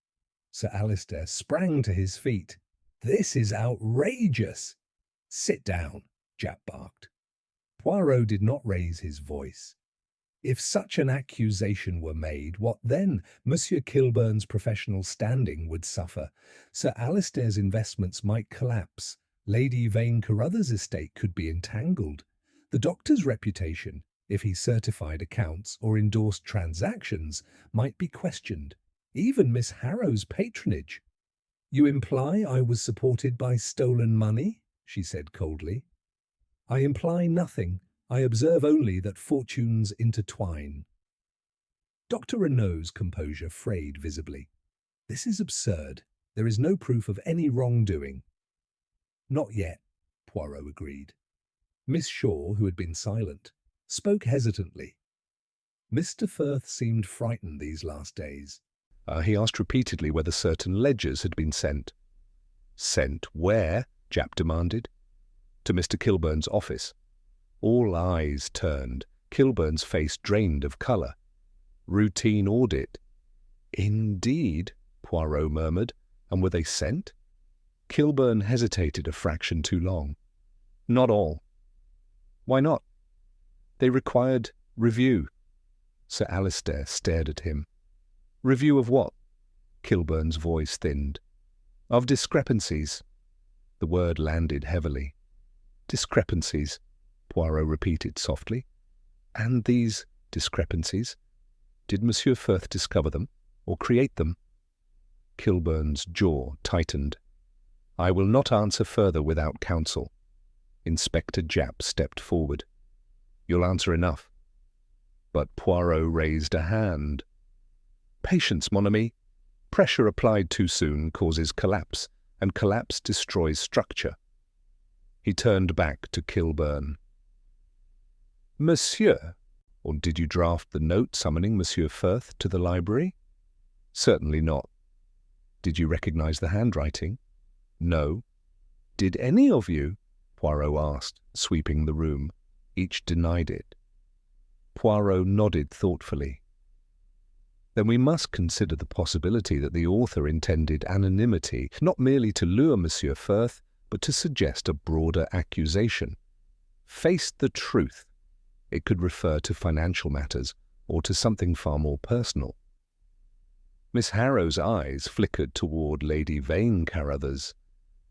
Sir Alistair sprang to his feet. This is outrageous. Sit down, Japp barked. Poirot did not raise his voice. If such an accusation were made, what then? Monsieur Kilburn's professional standing would suffer. Sir Alistair's investments might collapse. Lady Vane Carruthers' estate could be entangled. The doctor's reputation, if he certified accounts or endorsed transactions, might be questioned. Even Miss Harrow's patronage. You imply I was supported by stolen money? She said coldly. I imply nothing. I observe only that fortunes intertwine. Dr. Renaud's composure frayed visibly. This is absurd. There is no proof of any wrongdoing. Not yet, Poirot agreed. Miss Shaw, who had been silent, spoke hesitantly. Mr. Firth seemed frightened these last days. He asked repeatedly whether certain ledgers had been sent. Sent where? Japp demanded. To Mr. Kilburn's office. All eyes turned. Kilburn's face drained of colour. Routine audit. Indeed, Poirot murmured. And were they sent? Kilburn hesitated a fraction too long. Not all. Why not? They required review. Sir Alistair stared at him. Review of what? Kilburn's voice thinned. Of discrepancies. The word landed heavily. Discrepancies, Poirot repeated softly. And these discrepancies? Did Monsieur Firth discover them, or create them? Kilburn's jaw tightened. I will not answer further without counsel. Inspector Japp stepped forward. You'll answer enough. But Poirot raised a hand. Patience, mon ami. Pressure applied too soon causes collapse, and collapse destroys structure. He turned back to Kilburn. Monsieur, or did you draft the note summoning Monsieur Firth to the library? Certainly not. Did you recognize the handwriting? No. Did any of you? Poirot asked, sweeping the room. Each denied it. Poirot nodded thoughtfully. Then we must consider the possibility that the author intended anonymity, not merely to lure Monsieur Firth, but to suggest a broader accusation. Face the truth. It could refer to financial matters or to something far more personal. Miss Harrow's eyes flickered toward Lady Vane Carruthers.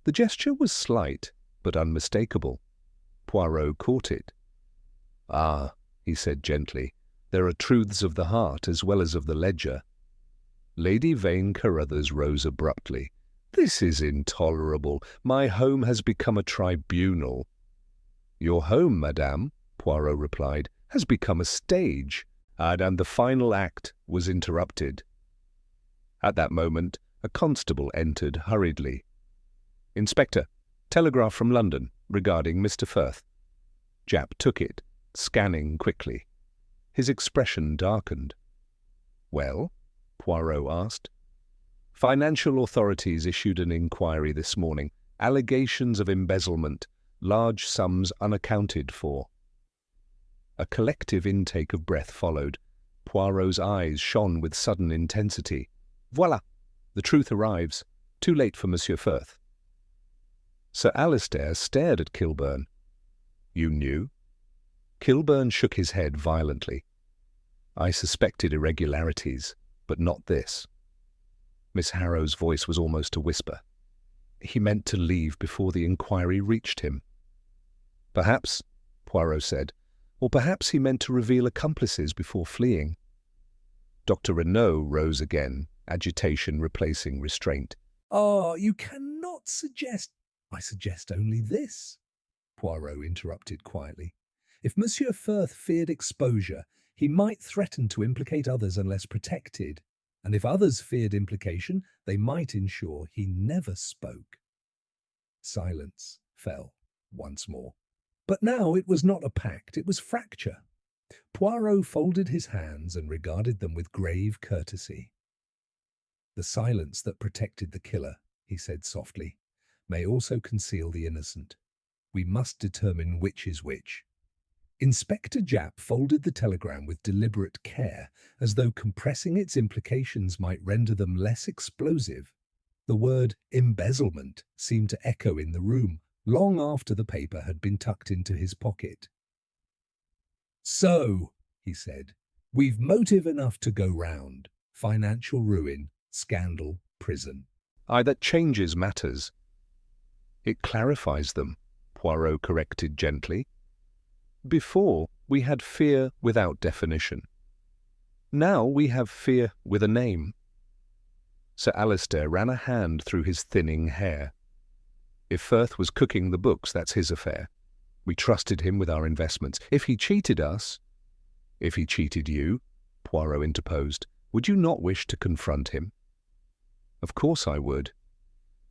The gesture was slight, but unmistakable. Poirot caught it. "Ah," he said gently, "there are truths of the heart as well as of the ledger." Lady Vane Carruthers rose abruptly. "This is intolerable. My home has become a tribunal." "Your home, madame," Poirot replied, "has become a stage." And the final act was interrupted. At that moment, a constable entered hurriedly. "Inspector, telegraph from London regarding Mr. Firth." Japp took it, scanning quickly. His expression darkened. "Well?" Poirot asked. "Financial authorities issued an inquiry this morning. Allegations of embezzlement, large sums unaccounted for." A collective intake of breath followed. Poirot's eyes shone with sudden intensity. "Voilà! The truth arrives. Too late for Monsieur Firth." Sir Alistair stared at Kilburn. "You knew?" Kilburn shook his head violently. "I suspected irregularities, but not this." Miss Harrow's voice was almost a whisper. "He meant to leave before the inquiry reached him." "Perhaps," Poirot said, "or perhaps he meant to reveal accomplices before fleeing." Dr. Renaud rose again, agitation replacing restraint. "Ah, you cannot suggest—" "I suggest only this," Poirot interrupted quietly. "If Monsieur Firth feared exposure, he might threaten to implicate others unless protected, and if others feared implication, they might ensure he never spoke." Silence fell once more. But now it was not a pact, it was fracture. Poirot folded his hands and regarded them with grave courtesy. "The silence that protected the killer," he said softly, "may also conceal the innocent. We must determine which is which." Inspector Japp folded the telegram with deliberate care, as though compressing its implications might render them less explosive. The word embezzlement seemed to echo in the room, long after the paper had been tucked into his pocket. "So," he said, "we've motive enough to go round. Financial ruin, scandal, prison." "Aye, that changes matters." "It clarifies them," Poirot corrected gently. "Before, we had fear without definition. Now we have fear with a name." Sir Alistair ran a hand through his thinning hair. "If Firth was cooking the books, that's his affair. We trusted him with our investments. If he cheated us—" "If he cheated you," Poirot interposed, "would you not wish to confront him?" "Of course I would."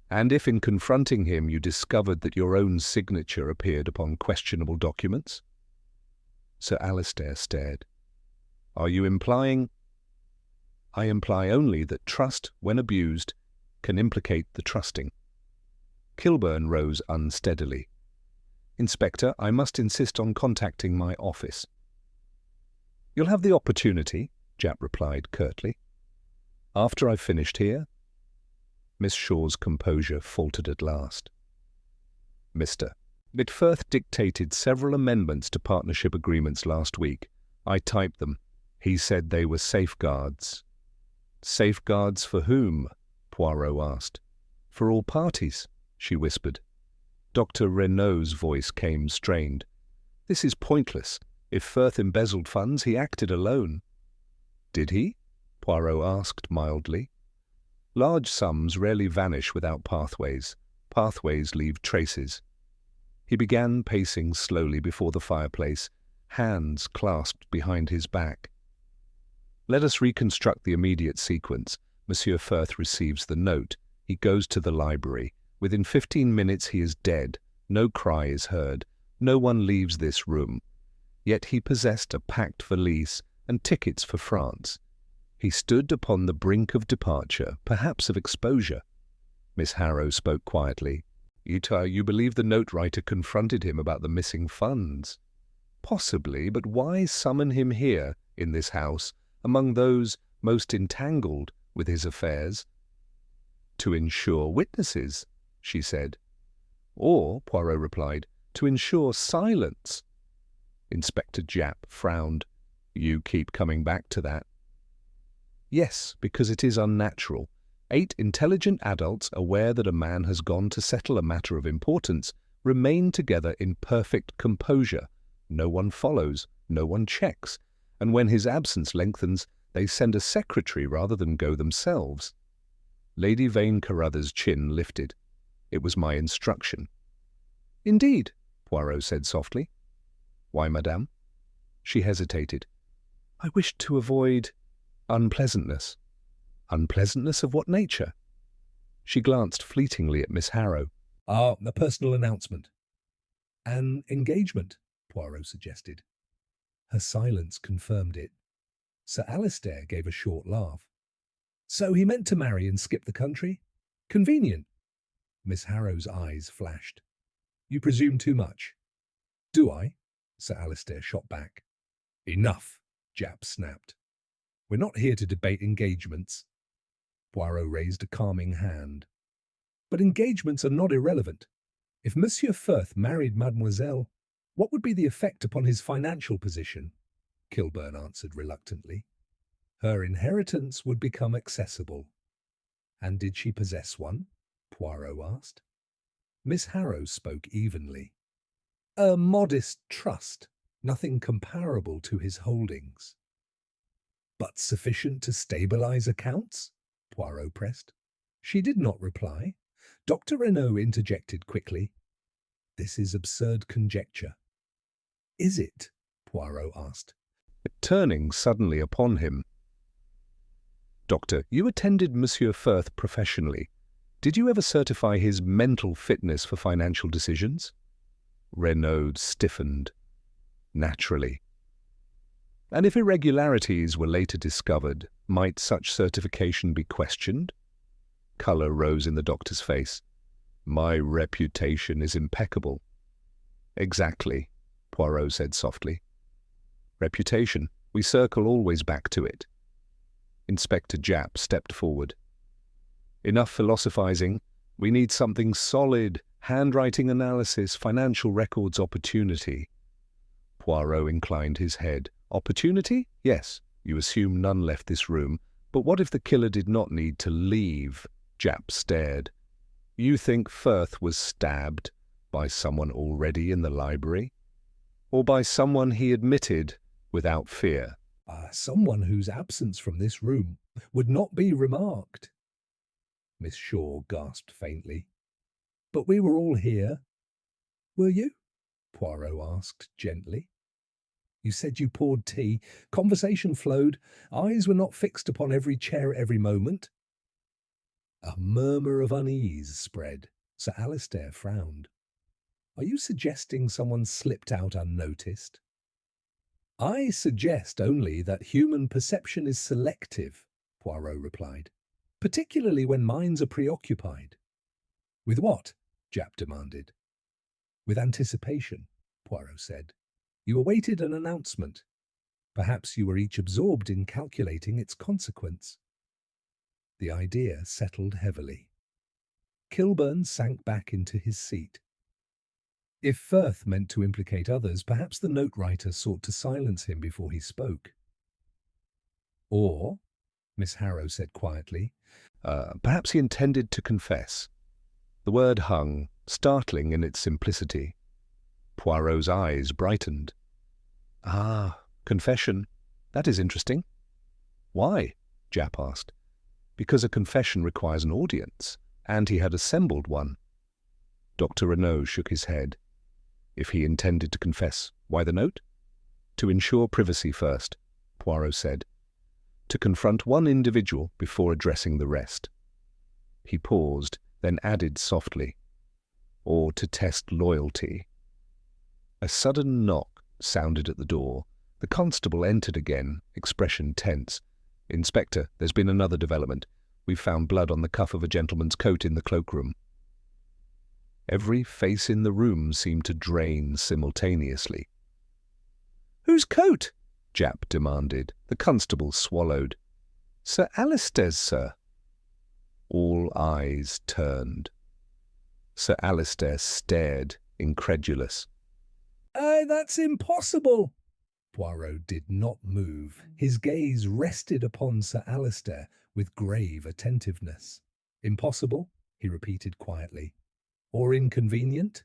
"And if in confronting him you discovered that your own signature appeared upon questionable documents?" Sir Alistair stared. "Are you implying—" "I imply only that trust, when abused, can implicate the trusting." Kilburn rose unsteadily. "Inspector, I must insist on contacting my office." "You'll have the opportunity," Japp replied curtly. "After I've finished here?" Miss Shaw's composure faltered at last. "Mr. Firth dictated several amendments to partnership agreements last week. I typed them. He said they were safeguards." "Safeguards for whom?" Poirot asked. "For all parties," she whispered. Dr. Renaud's voice came strained. "This is pointless. If Firth embezzled funds, he acted alone." "Did he?" Poirot asked mildly. "Large sums rarely vanish without pathways. Pathways leave traces." He began pacing slowly before the fireplace, hands clasped behind his back. "Let us reconstruct the immediate sequence. Monsieur Firth receives the note. He goes to the library. Within 15 minutes he is dead. No cry is heard. No one leaves this room. Yet he possessed a packed valise and tickets for France. He stood upon the brink of departure, perhaps of exposure." Miss Harrow spoke quietly. You believe the note-writer confronted him about the missing funds?" "Possibly, but why summon him here, in this house, among those most entangled with his affairs?" "To ensure witnesses," she said. Or, Poirot replied, to ensure silence. Inspector Japp frowned. You keep coming back to that. Yes, because it is unnatural. 8 intelligent adults aware that a man has gone to settle a matter of importance remain together in perfect composure. No one follows, no one checks, and when his absence lengthens, they send a secretary rather than go themselves. Lady Vane Carruthers' chin lifted. It was my instruction. Indeed, Poirot said softly. Why, madame? She hesitated. I wished to avoid unpleasantness. Unpleasantness of what nature? She glanced fleetingly at Miss Harrow. A personal announcement. An engagement, Poirot suggested. Her silence confirmed it. Sir Alistair gave a short laugh. So he meant to marry and skip the country? Convenient. Miss Harrow's eyes flashed. You presume too much. Do I? Sir Alistair shot back. Enough, Japp snapped. We're not here to debate engagements. Poirot raised a calming hand. But engagements are not irrelevant. If Monsieur Firth married Mademoiselle, what would be the effect upon his financial position? Kilburn answered reluctantly. Her inheritance would become accessible. And did she possess one? Poirot asked. Miss Harrow spoke evenly. A modest trust, nothing comparable to his holdings. But sufficient to stabilize accounts? Poirot pressed. She did not reply. Dr. Renaud interjected quickly. This is absurd conjecture. Is it? Poirot asked. Turning suddenly upon him. Doctor, you attended Monsieur Firth professionally. Did you ever certify his mental fitness for financial decisions? Renaud stiffened. Naturally. And if irregularities were later discovered, might such certification be questioned? Colour rose in the doctor's face. My reputation is impeccable. Exactly, Poirot said softly. Reputation. We circle always back to it. Inspector Japp stepped forward. Enough philosophizing. We need something solid. Handwriting analysis, financial records opportunity. Poirot inclined his head. Opportunity? Yes. You assume none left this room. But what if the killer did not need to leave? Japp stared. You think Firth was stabbed by someone already in the library? Or by someone he admitted without fear? Someone whose absence from this room would not be remarked. Miss Shaw gasped faintly. But we were all here. Were you? Poirot asked gently. You said you poured tea. Conversation flowed. Eyes were not fixed upon every chair at every moment. A murmur of unease spread. Sir Alistair frowned. Are you suggesting someone slipped out unnoticed? I suggest only that human perception is selective, Poirot replied, particularly when minds are preoccupied. With what? Japp demanded. With anticipation, Poirot said. You awaited an announcement. Perhaps you were each absorbed in calculating its consequence. The idea settled heavily. Kilburn sank back into his seat. If Firth meant to implicate others, perhaps the note writer sought to silence him before he spoke. Or, Miss Harrow said quietly, perhaps he intended to confess. The word hung, startling in its simplicity. Poirot's eyes brightened. Ah, confession. That is interesting. Why? Japp asked. Because a confession requires an audience, and he had assembled one. Dr. Renaud shook his head. If he intended to confess, why the note? To ensure privacy first, Poirot said. To confront one individual before addressing the rest. He paused, then added softly, or to test loyalty. A sudden knock sounded at the door. The constable entered again, expression tense. Inspector, there's been another development. We've found blood on the cuff of a gentleman's coat in the cloakroom. Every face in the room seemed to drain simultaneously. Whose coat? Japp demanded. The constable swallowed. Sir Alistair's, sir. All eyes turned. Sir Alistair stared, incredulous. That's impossible. Poirot did not move. His gaze rested upon Sir Alistair with grave attentiveness. Impossible, he repeated quietly. Or inconvenient?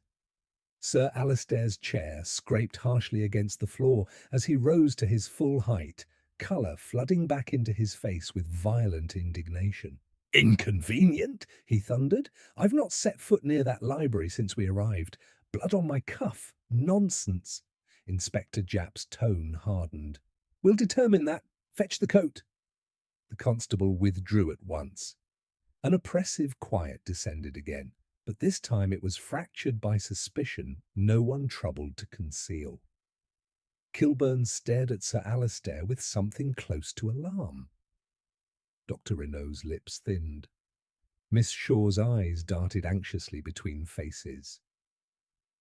Sir Alistair's chair scraped harshly against the floor as he rose to his full height, colour flooding back into his face with violent indignation. Inconvenient? He thundered. I've not set foot near that library since we arrived. Blood on my cuff. Nonsense. Inspector Japp's tone hardened. We'll determine that. Fetch the coat. The constable withdrew at once. An oppressive quiet descended again, but this time it was fractured by suspicion no one troubled to conceal. Kilburn stared at Sir Alistair with something close to alarm. Dr. Renault's lips thinned. Miss Shaw's eyes darted anxiously between faces.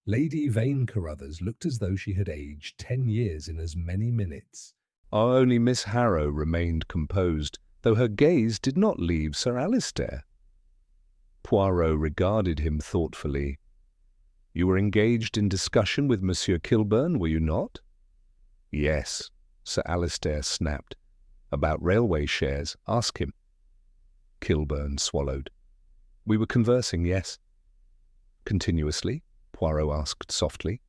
Lady Vane Carruthers looked as though she had aged 10 years in as many minutes. Only Miss Harrow remained composed, though her gaze did not leave Sir Alistair. Poirot regarded him thoughtfully. You were engaged in discussion with Monsieur Kilburn, were you not? Yes, Sir Alistair snapped. About railway shares, ask him. Kilburn swallowed. We were conversing, yes. Continuously? Poirot asked softly.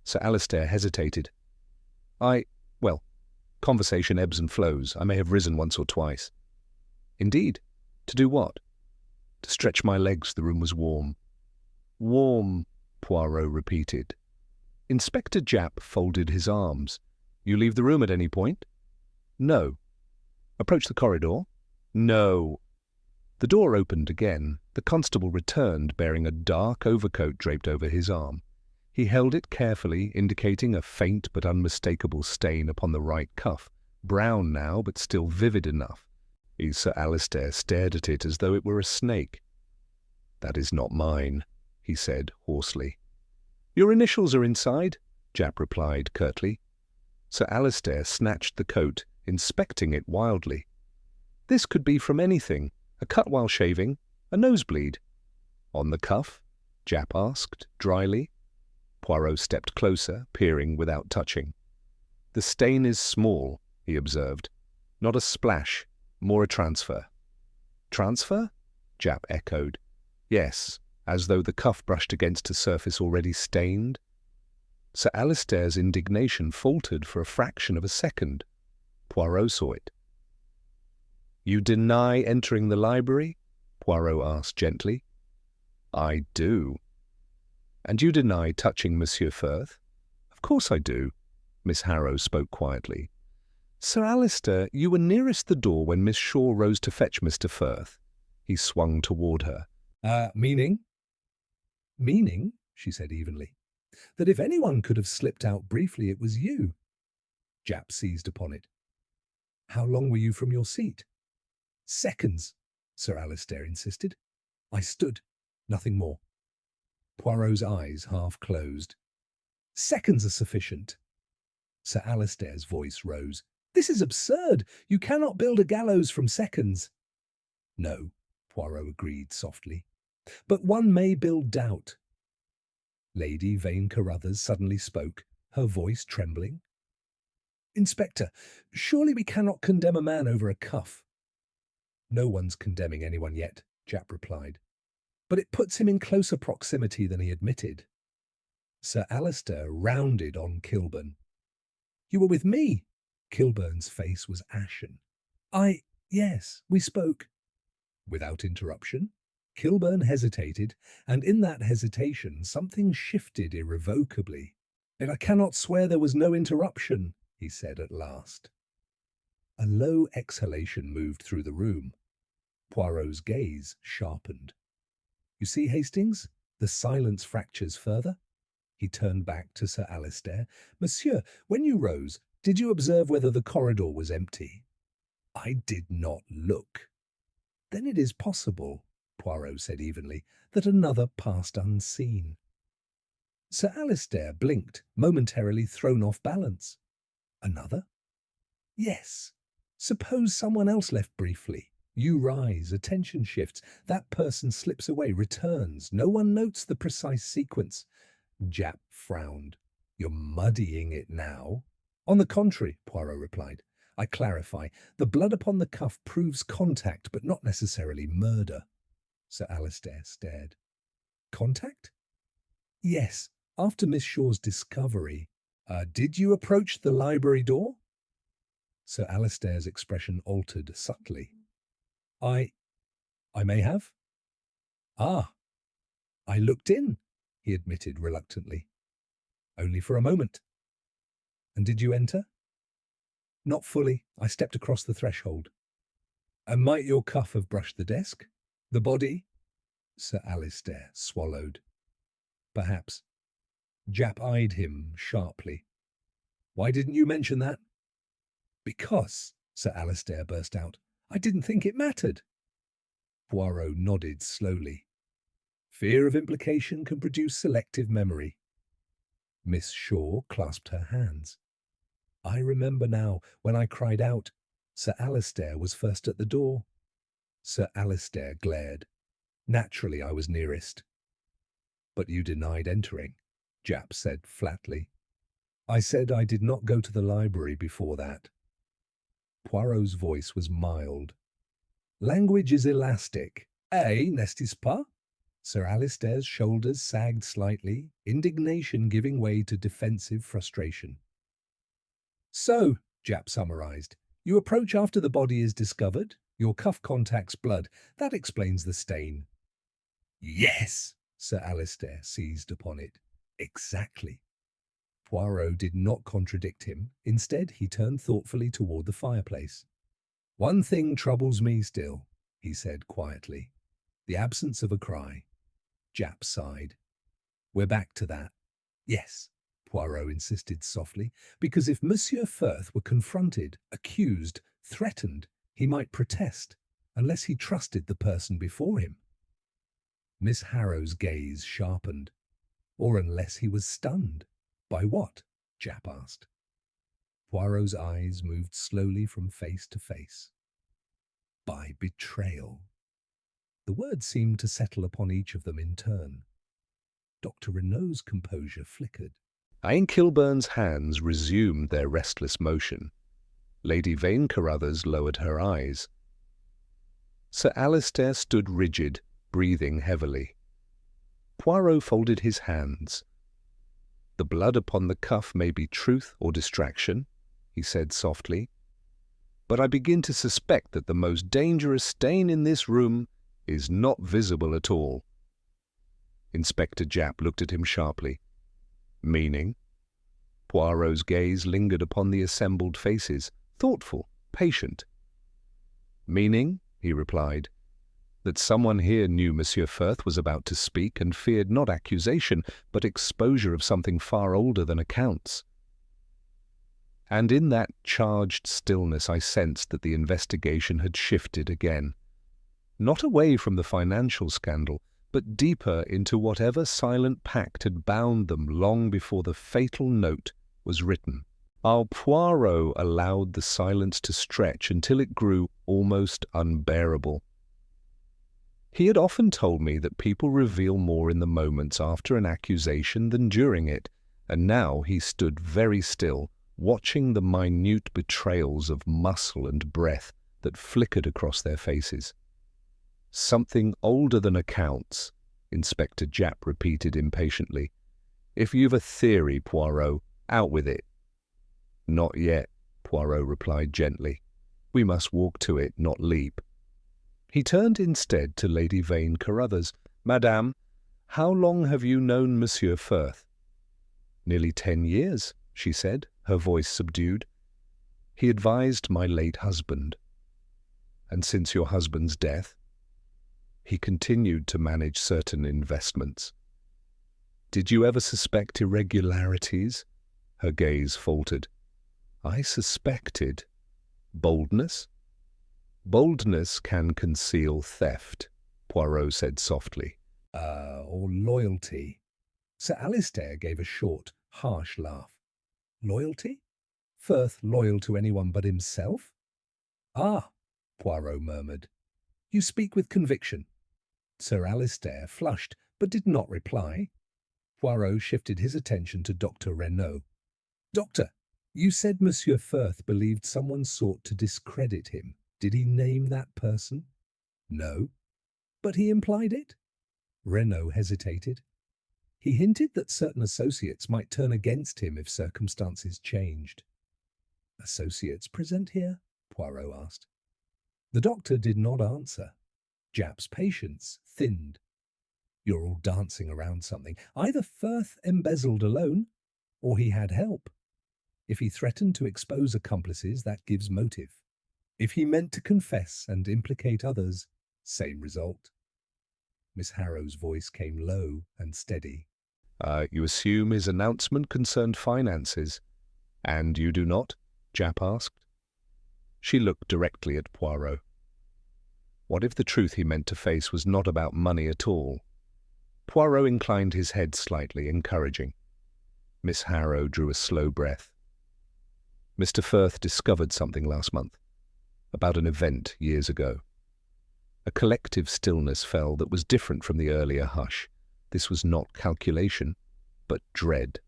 Sir Alistair hesitated. Conversation ebbs and flows. I may have risen once or twice. Indeed? To do what? To stretch my legs. The room was warm. Warm, Poirot repeated. Inspector Japp folded his arms. You leave the room at any point? No. Approach the corridor? No. The door opened again. The constable returned, bearing a dark overcoat draped over his arm. He held it carefully, indicating a faint but unmistakable stain upon the right cuff, brown now, but still vivid enough. Sir Alistair stared at it as though it were a snake. That is not mine, he said hoarsely. Your initials are inside, Japp replied curtly. Sir Alistair snatched the coat, inspecting it wildly. This could be from anything. A cut while shaving, a nosebleed. On the cuff? Japp asked, dryly. Poirot stepped closer, peering without touching. The stain is small, he observed. Not a splash, more a transfer. Transfer? Japp echoed. Yes, as though the cuff brushed against a surface already stained. Sir Alistair's indignation faltered for a fraction of a second. Poirot saw it. You deny entering the library? Poirot asked gently. I do. And you deny touching Monsieur Firth? Of course I do, Miss Harrow spoke quietly. Sir Alistair, you were nearest the door when Miss Shaw rose to fetch Mr. Firth. He swung toward her. Meaning? Meaning, she said evenly, that if anyone could have slipped out briefly, it was you. Japp seized upon it. How long were you from your seat? Seconds, Sir Alistair insisted. I stood, nothing more. Poirot's eyes half closed. Seconds are sufficient. Sir Alistair's voice rose. This is absurd. You cannot build a gallows from seconds. No, Poirot agreed softly. But one may build doubt. Lady Vane Carruthers suddenly spoke, her voice trembling. Inspector, surely we cannot condemn a man over a cuff. No one's condemning anyone yet, Japp replied. But it puts him in closer proximity than he admitted. Sir Alistair rounded on Kilburn. You were with me. Kilburn's face was ashen. Yes, we spoke. Without interruption? Kilburn hesitated, and in that hesitation something shifted irrevocably. And I cannot swear there was no interruption, he said at last. A low exhalation moved through the room. Poirot's gaze sharpened. You see, Hastings, the silence fractures further. He turned back to Sir Alistair. Monsieur, when you rose, did you observe whether the corridor was empty? I did not look. Then it is possible, Poirot said evenly, that another passed unseen. Sir Alistair blinked, momentarily thrown off balance. Another? Yes. Suppose someone else left briefly. You rise, attention shifts. That person slips away, returns. No one notes the precise sequence. Japp frowned. You're muddying it now. On the contrary, Poirot replied. I clarify. The blood upon the cuff proves contact, but not necessarily murder. Sir Alistair stared. Contact? Yes, after Miss Shaw's discovery. Did you approach the library door? Sir Alistair's expression altered subtly. I may have. Ah, I looked in, he admitted reluctantly. Only for a moment. And did you enter? Not fully. I stepped across the threshold. And might your cuff have brushed the desk? The body? Sir Alistair swallowed. Perhaps. Japp eyed him sharply. Why didn't you mention that? Because, Sir Alistair burst out, I didn't think it mattered. Poirot nodded slowly. Fear of implication can produce selective memory. Miss Shaw clasped her hands. I remember now, when I cried out, Sir Alistair was first at the door. Sir Alistair glared. Naturally, I was nearest. But you denied entering, Japp said flatly. I said I did not go to the library before that. Poirot's voice was mild. Language is elastic. N'est-ce pas? Sir Alistair's shoulders sagged slightly, indignation giving way to defensive frustration. So, Japp summarized, you approach after the body is discovered. Your cuff contacts blood. That explains the stain. Yes, Sir Alistair seized upon it. Exactly. Poirot did not contradict him. Instead, he turned thoughtfully toward the fireplace. One thing troubles me still, he said quietly. The absence of a cry. Japp sighed. We're back to that. Yes, Poirot insisted softly, because if Monsieur Firth were confronted, accused, threatened, he might protest, unless he trusted the person before him. Miss Harrow's gaze sharpened. Or unless he was stunned. By what? Japp asked. Poirot's eyes moved slowly from face to face. By betrayal. The word seemed to settle upon each of them in turn. Dr. Renaud's composure flickered. Ian Kilburn's hands resumed their restless motion. Lady Vane Carruthers lowered her eyes. Sir Alistair stood rigid, breathing heavily. Poirot folded his hands. The blood upon the cuff may be truth or distraction, he said softly, but I begin to suspect that the most dangerous stain in this room is not visible at all. Inspector Japp looked at him sharply. Meaning? Poirot's gaze lingered upon the assembled faces, thoughtful, patient. Meaning, he replied, that someone here knew Monsieur Firth was about to speak and feared not accusation, but exposure of something far older than accounts. And in that charged stillness I sensed that the investigation had shifted again. Not away from the financial scandal, but deeper into whatever silent pact had bound them long before the fatal note was written. Our Poirot allowed the silence to stretch until it grew almost unbearable. He had often told me that people reveal more in the moments after an accusation than during it, and now he stood very still, watching the minute betrayals of muscle and breath that flickered across their faces. Something older than accounts, Inspector Japp repeated impatiently. If you've a theory, Poirot, out with it. Not yet, Poirot replied gently. We must walk to it, not leap. He turned instead to Lady Vane Carruthers. Madame, how long have you known Monsieur Firth? Nearly 10 years, she said, her voice subdued. He advised my late husband. And since your husband's death? He continued to manage certain investments. Did you ever suspect irregularities? Her gaze faltered. I suspected. Boldness? Boldness can conceal theft, Poirot said softly. Or loyalty. Sir Alistair gave a short, harsh laugh. Loyalty? Firth loyal to anyone but himself? Ah, Poirot murmured. You speak with conviction." Sir Alistair flushed, but did not reply. Poirot shifted his attention to Dr. Renaud. "Doctor, you said Monsieur Firth believed someone sought to discredit him. Did he name that person?" "No." "But he implied it?" Renaud hesitated. "He hinted that certain associates might turn against him if circumstances changed." "Associates present here?" Poirot asked. The doctor did not answer. Japp's patience thinned. "You're all dancing around something. Either Firth embezzled alone, or he had help. If he threatened to expose accomplices, that gives motive. If he meant to confess and implicate others, same result." Miss Harrow's voice came low and steady. You assume his announcement concerned finances, and you do not?" Japp asked. She looked directly at Poirot. What if the truth he meant to face was not about money at all? Poirot inclined his head slightly, encouraging. Miss Harrow drew a slow breath. "Mr. Firth discovered something last month, about an event years ago." A collective stillness fell that was different from the earlier hush. This was not calculation, but dread.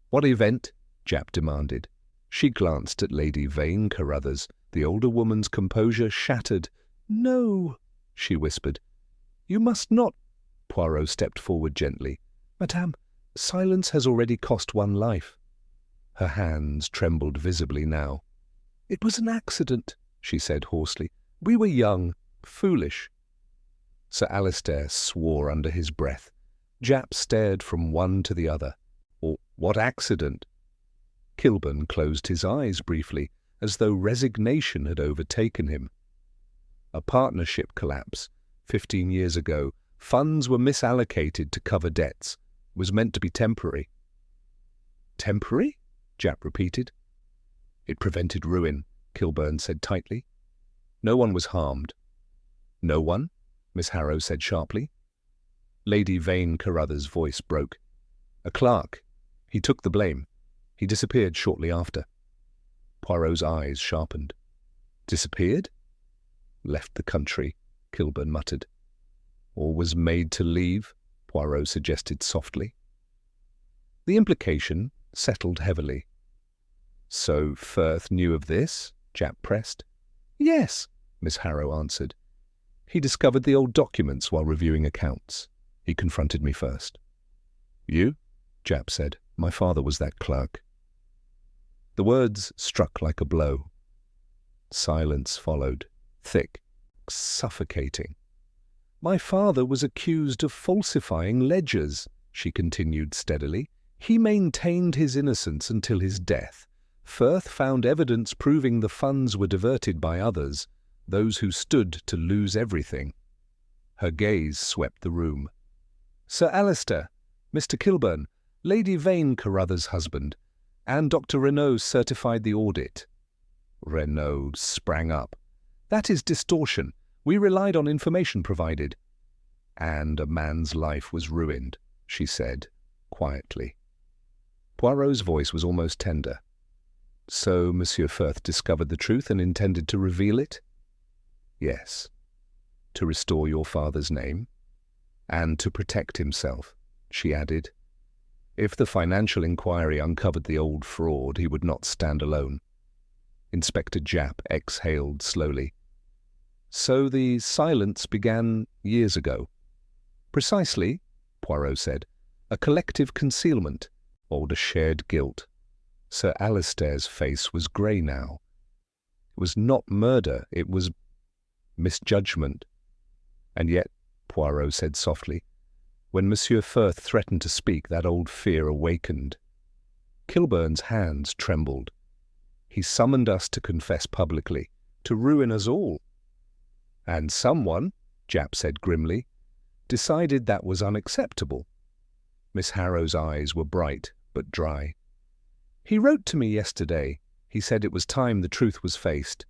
"What event?" Japp demanded. She glanced at Lady Vane Carruthers. The older woman's composure shattered. "No," she whispered. "You must not." Poirot stepped forward gently. "Madame, silence has already cost one life." Her hands trembled visibly now. "It was an accident," she said hoarsely. "We were young, foolish." Sir Alistair swore under his breath. Japp stared from one to the other. What accident? Kilburn closed his eyes briefly, as though resignation had overtaken him. "A partnership collapse. 15 years ago. Funds were misallocated to cover debts. It was meant to be temporary." "Temporary?" Japp repeated. "It prevented ruin," Kilburn said tightly. "No one was harmed." "No one?" Miss Harrow said sharply. Lady Vane Carruthers' voice broke. "A clerk. He took the blame. He disappeared shortly after." Poirot's eyes sharpened. "Disappeared?" "Left the country," Kilburn muttered. "Or was made to leave," Poirot suggested softly. The implication settled heavily. "So Firth knew of this?" Japp pressed. "Yes," Miss Harrow answered. "He discovered the old documents while reviewing accounts. He confronted me first." "You?" Japp said. "My father was that clerk." The words struck like a blow. Silence followed, thick, suffocating. "My father was accused of falsifying ledgers," she continued steadily. "He maintained his innocence until his death. Firth found evidence proving the funds were diverted by others, those who stood to lose everything." Her gaze swept the room. "Sir Alistair, Mr. Kilburn, Lady Vane Carruthers' husband, and Dr. Renaud certified the audit." Renaud sprang up. "That is distortion. We relied on information provided." "And a man's life was ruined," she said, quietly. Poirot's voice was almost tender. "So Monsieur Firth discovered the truth and intended to reveal it?" "Yes. To restore your father's name. And to protect himself," she added. "If the financial inquiry uncovered the old fraud, he would not stand alone." Inspector Japp exhaled slowly. "So the silence began years ago." "Precisely," Poirot said. "A collective concealment, or a shared guilt." Sir Alistair's face was grey now. It was not murder, it was misjudgment. "And yet," Poirot said softly, "when Monsieur Firth threatened to speak, that old fear awakened." Kilburn's hands trembled. "He summoned us to confess publicly, to ruin us all." "And someone," Japp said grimly, "decided that was unacceptable." Miss Harrow's eyes were bright but dry. "He wrote to me yesterday. He said it was time the truth was faced."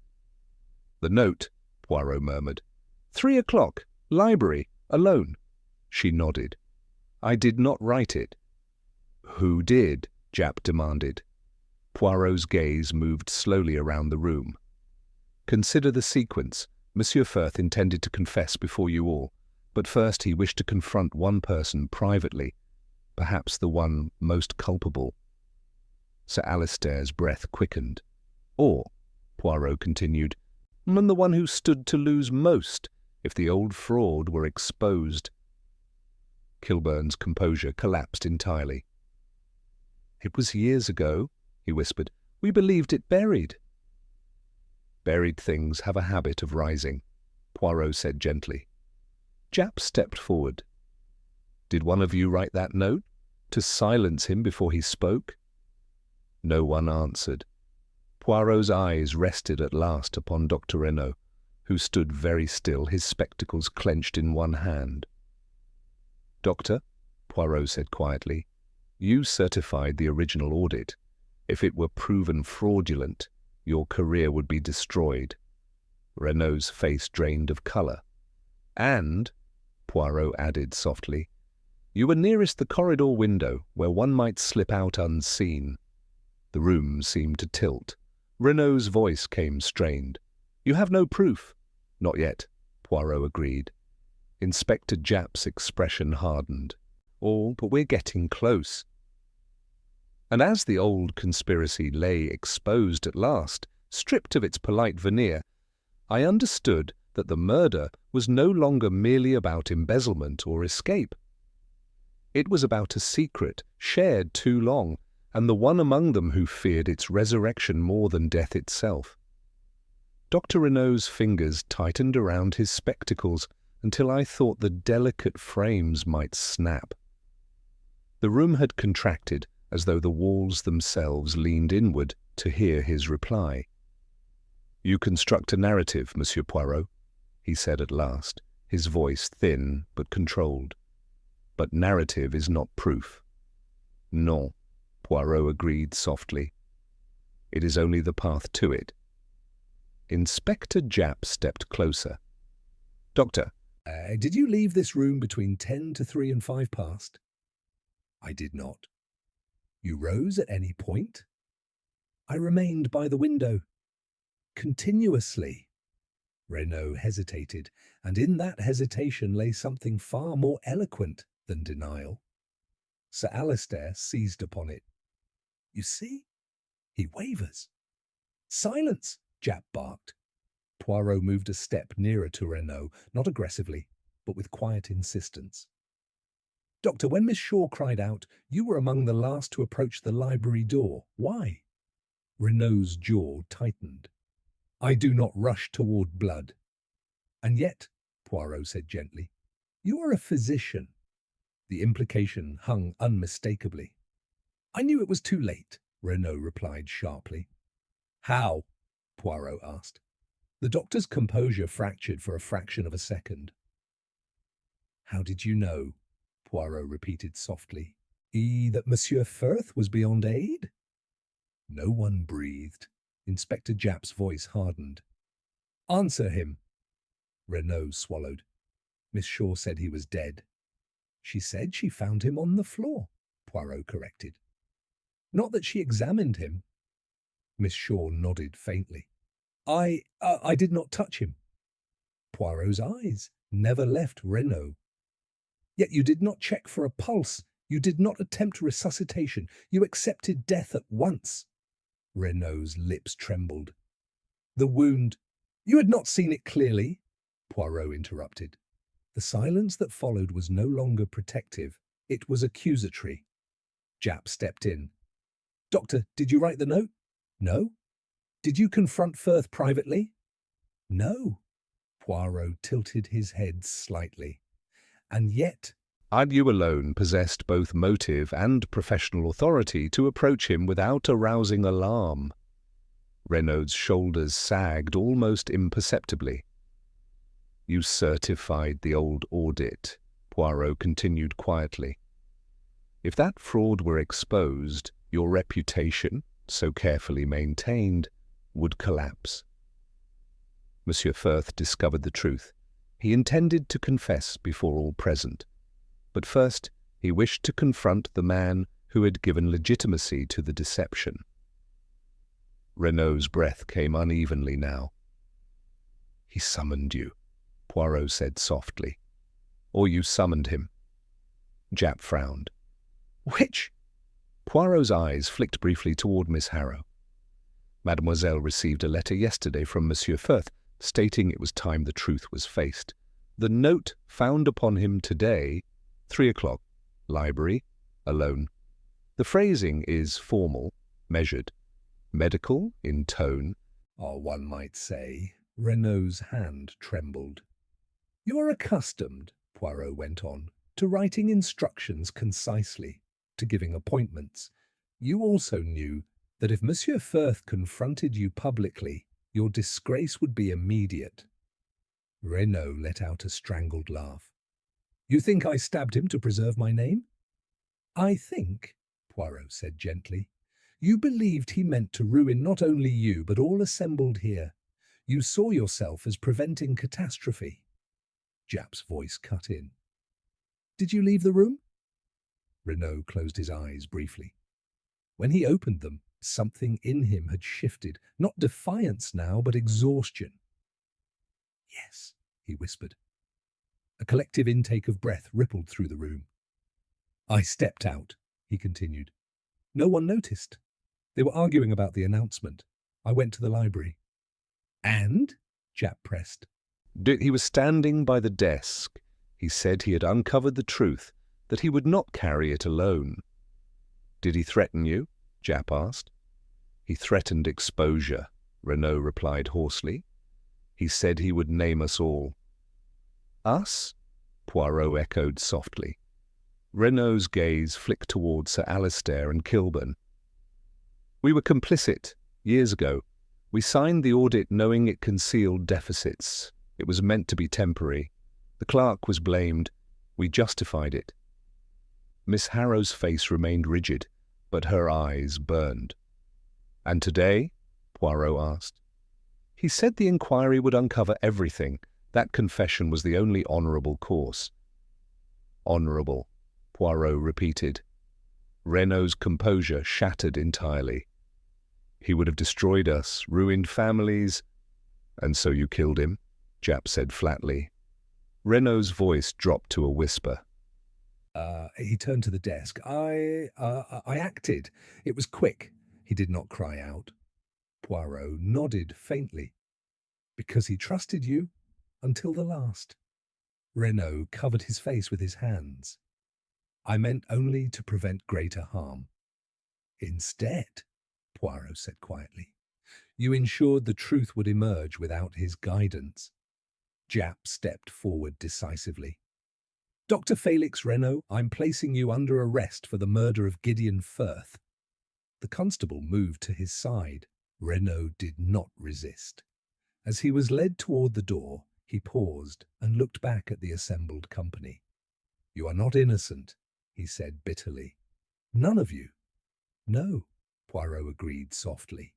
"The note," Poirot murmured. 3 o'clock, library, alone." She nodded. "I did not write it." "Who did?" Japp demanded. Poirot's gaze moved slowly around the room. "Consider the sequence. Monsieur Firth intended to confess before you all, but first he wished to confront one person privately, perhaps the one most culpable. Sir Alistair's breath quickened. Or, Poirot continued, and the one who stood to lose most if the old fraud were exposed. Kilburn's composure collapsed entirely. "It was years ago," he whispered. "We believed it buried." "Buried things have a habit of rising," Poirot said gently. Japp stepped forward. "Did one of you write that note, to silence him before he spoke?" No one answered. Poirot's eyes rested at last upon Dr. Renaud, who stood very still, his spectacles clenched in one hand. "Doctor," Poirot said quietly, "you certified the original audit. If it were proven fraudulent, your career would be destroyed." Renaud's face drained of colour. "And," Poirot added softly, "you were nearest the corridor window, where one might slip out unseen." The room seemed to tilt. Renaud's voice came strained. "You have no proof?" "Not yet," Poirot agreed. Inspector Japp's expression hardened. "Oh, but we're getting close." And as the old conspiracy lay exposed at last, stripped of its polite veneer, I understood that the murder was no longer merely about embezzlement or escape. It was about a secret shared too long, and the one among them who feared its resurrection more than death itself. Dr. Renaud's fingers tightened around his spectacles until I thought the delicate frames might snap. The room had contracted as though the walls themselves leaned inward to hear his reply. "You construct a narrative, Monsieur Poirot," he said at last, his voice thin but controlled. "But narrative is not proof." "Non," Poirot agreed softly. "It is only the path to it." Inspector Japp stepped closer. "Doctor." Did you leave this room between 10 to 3 and 5 past?" "I did not." "You rose at any point?" "I remained by the window." "Continuously?" Renaud hesitated, and in that hesitation lay something far more eloquent than denial. Sir Alistair seized upon it. "You see? He wavers." "Silence!" Japp barked. Poirot moved a step nearer to Renaud, not aggressively, but with quiet insistence. "Doctor, when Miss Shaw cried out, you were among the last to approach the library door. Why?" Renaud's jaw tightened. "I do not rush toward blood." "And yet," Poirot said gently, "you are a physician." The implication hung unmistakably. "I knew it was too late," Renaud replied sharply. "How?" Poirot asked. The doctor's composure fractured for a fraction of a second. "How did you know?" Poirot repeated softly. That Monsieur Firth was beyond aid?" No one breathed. Inspector Japp's voice hardened. "Answer him." Renaud swallowed. "Miss Shaw said he was dead." "She said she found him on the floor," Poirot corrected. "Not that she examined him." Miss Shaw nodded faintly. I did not touch him." Poirot's eyes never left Renaud. "Yet you did not check for a pulse. You did not attempt resuscitation. You accepted death at once." Renaud's lips trembled. "The wound—" "You had not seen it clearly," Poirot interrupted. The silence that followed was no longer protective. It was accusatory. Japp stepped in. "Doctor, did you write the note?" "No." "Did you confront Firth privately?" "No." Poirot tilted his head slightly. "And yet—" "And you alone possessed both motive and professional authority to approach him without arousing alarm." Renaud's shoulders sagged almost imperceptibly. "You certified the old audit," Poirot continued quietly. "If that fraud were exposed, your reputation, so carefully maintained, would collapse." Monsieur Firth discovered the truth. He intended to confess before all present. But first, he wished to confront the man who had given legitimacy to the deception. Renaud's breath came unevenly now. He summoned you, Poirot said softly. Or you summoned him. Japp frowned. Which? Poirot's eyes flicked briefly toward Miss Harrow. Mademoiselle received a letter yesterday from Monsieur Firth, stating it was time the truth was faced. The note found upon him today, 3 o'clock, library, alone. The phrasing is formal, measured, medical in tone. One might say. Renault's hand trembled. You are accustomed, Poirot went on, to writing instructions concisely, to giving appointments. You also knew that if Monsieur Firth confronted you publicly, your disgrace would be immediate. Renault let out a strangled laugh. You think I stabbed him to preserve my name? I think, Poirot said gently, you believed he meant to ruin not only you but all assembled here. You saw yourself as preventing catastrophe. Japp's voice cut in. Did you leave the room? Renault closed his eyes briefly. When he opened them, something in him had shifted, not defiance now, but exhaustion. Yes, he whispered. A collective intake of breath rippled through the room. I stepped out, he continued. No one noticed. They were arguing about the announcement. I went to the library. And? Japp pressed. He was standing by the desk. He said he had uncovered the truth, that he would not carry it alone. Did he threaten you? Japp asked. He threatened exposure, Renault replied hoarsely. He said he would name us all. Us? Poirot echoed softly. Renault's gaze flicked toward Sir Alistair and Kilburn. We were complicit, years ago. We signed the audit knowing it concealed deficits. It was meant to be temporary. The clerk was blamed. We justified it. Miss Harrow's face remained rigid, but her eyes burned. And today? Poirot asked. He said the inquiry would uncover everything. That confession was the only honourable course. Honourable, Poirot repeated. Renault's composure shattered entirely. He would have destroyed us, ruined families. And so you killed him, Japp said flatly. Renault's voice dropped to a whisper. He turned to the desk. I acted. It was quick. He did not cry out. Poirot nodded faintly. Because he trusted you until the last. Renault covered his face with his hands. I meant only to prevent greater harm. Instead, Poirot said quietly, you ensured the truth would emerge without his guidance. Japp stepped forward decisively. Dr. Felix Renault, I'm placing you under arrest for the murder of Gideon Firth. The constable moved to his side. Renault did not resist. As he was led toward the door, he paused and looked back at the assembled company. You are not innocent, he said bitterly. None of you. No, Poirot agreed softly.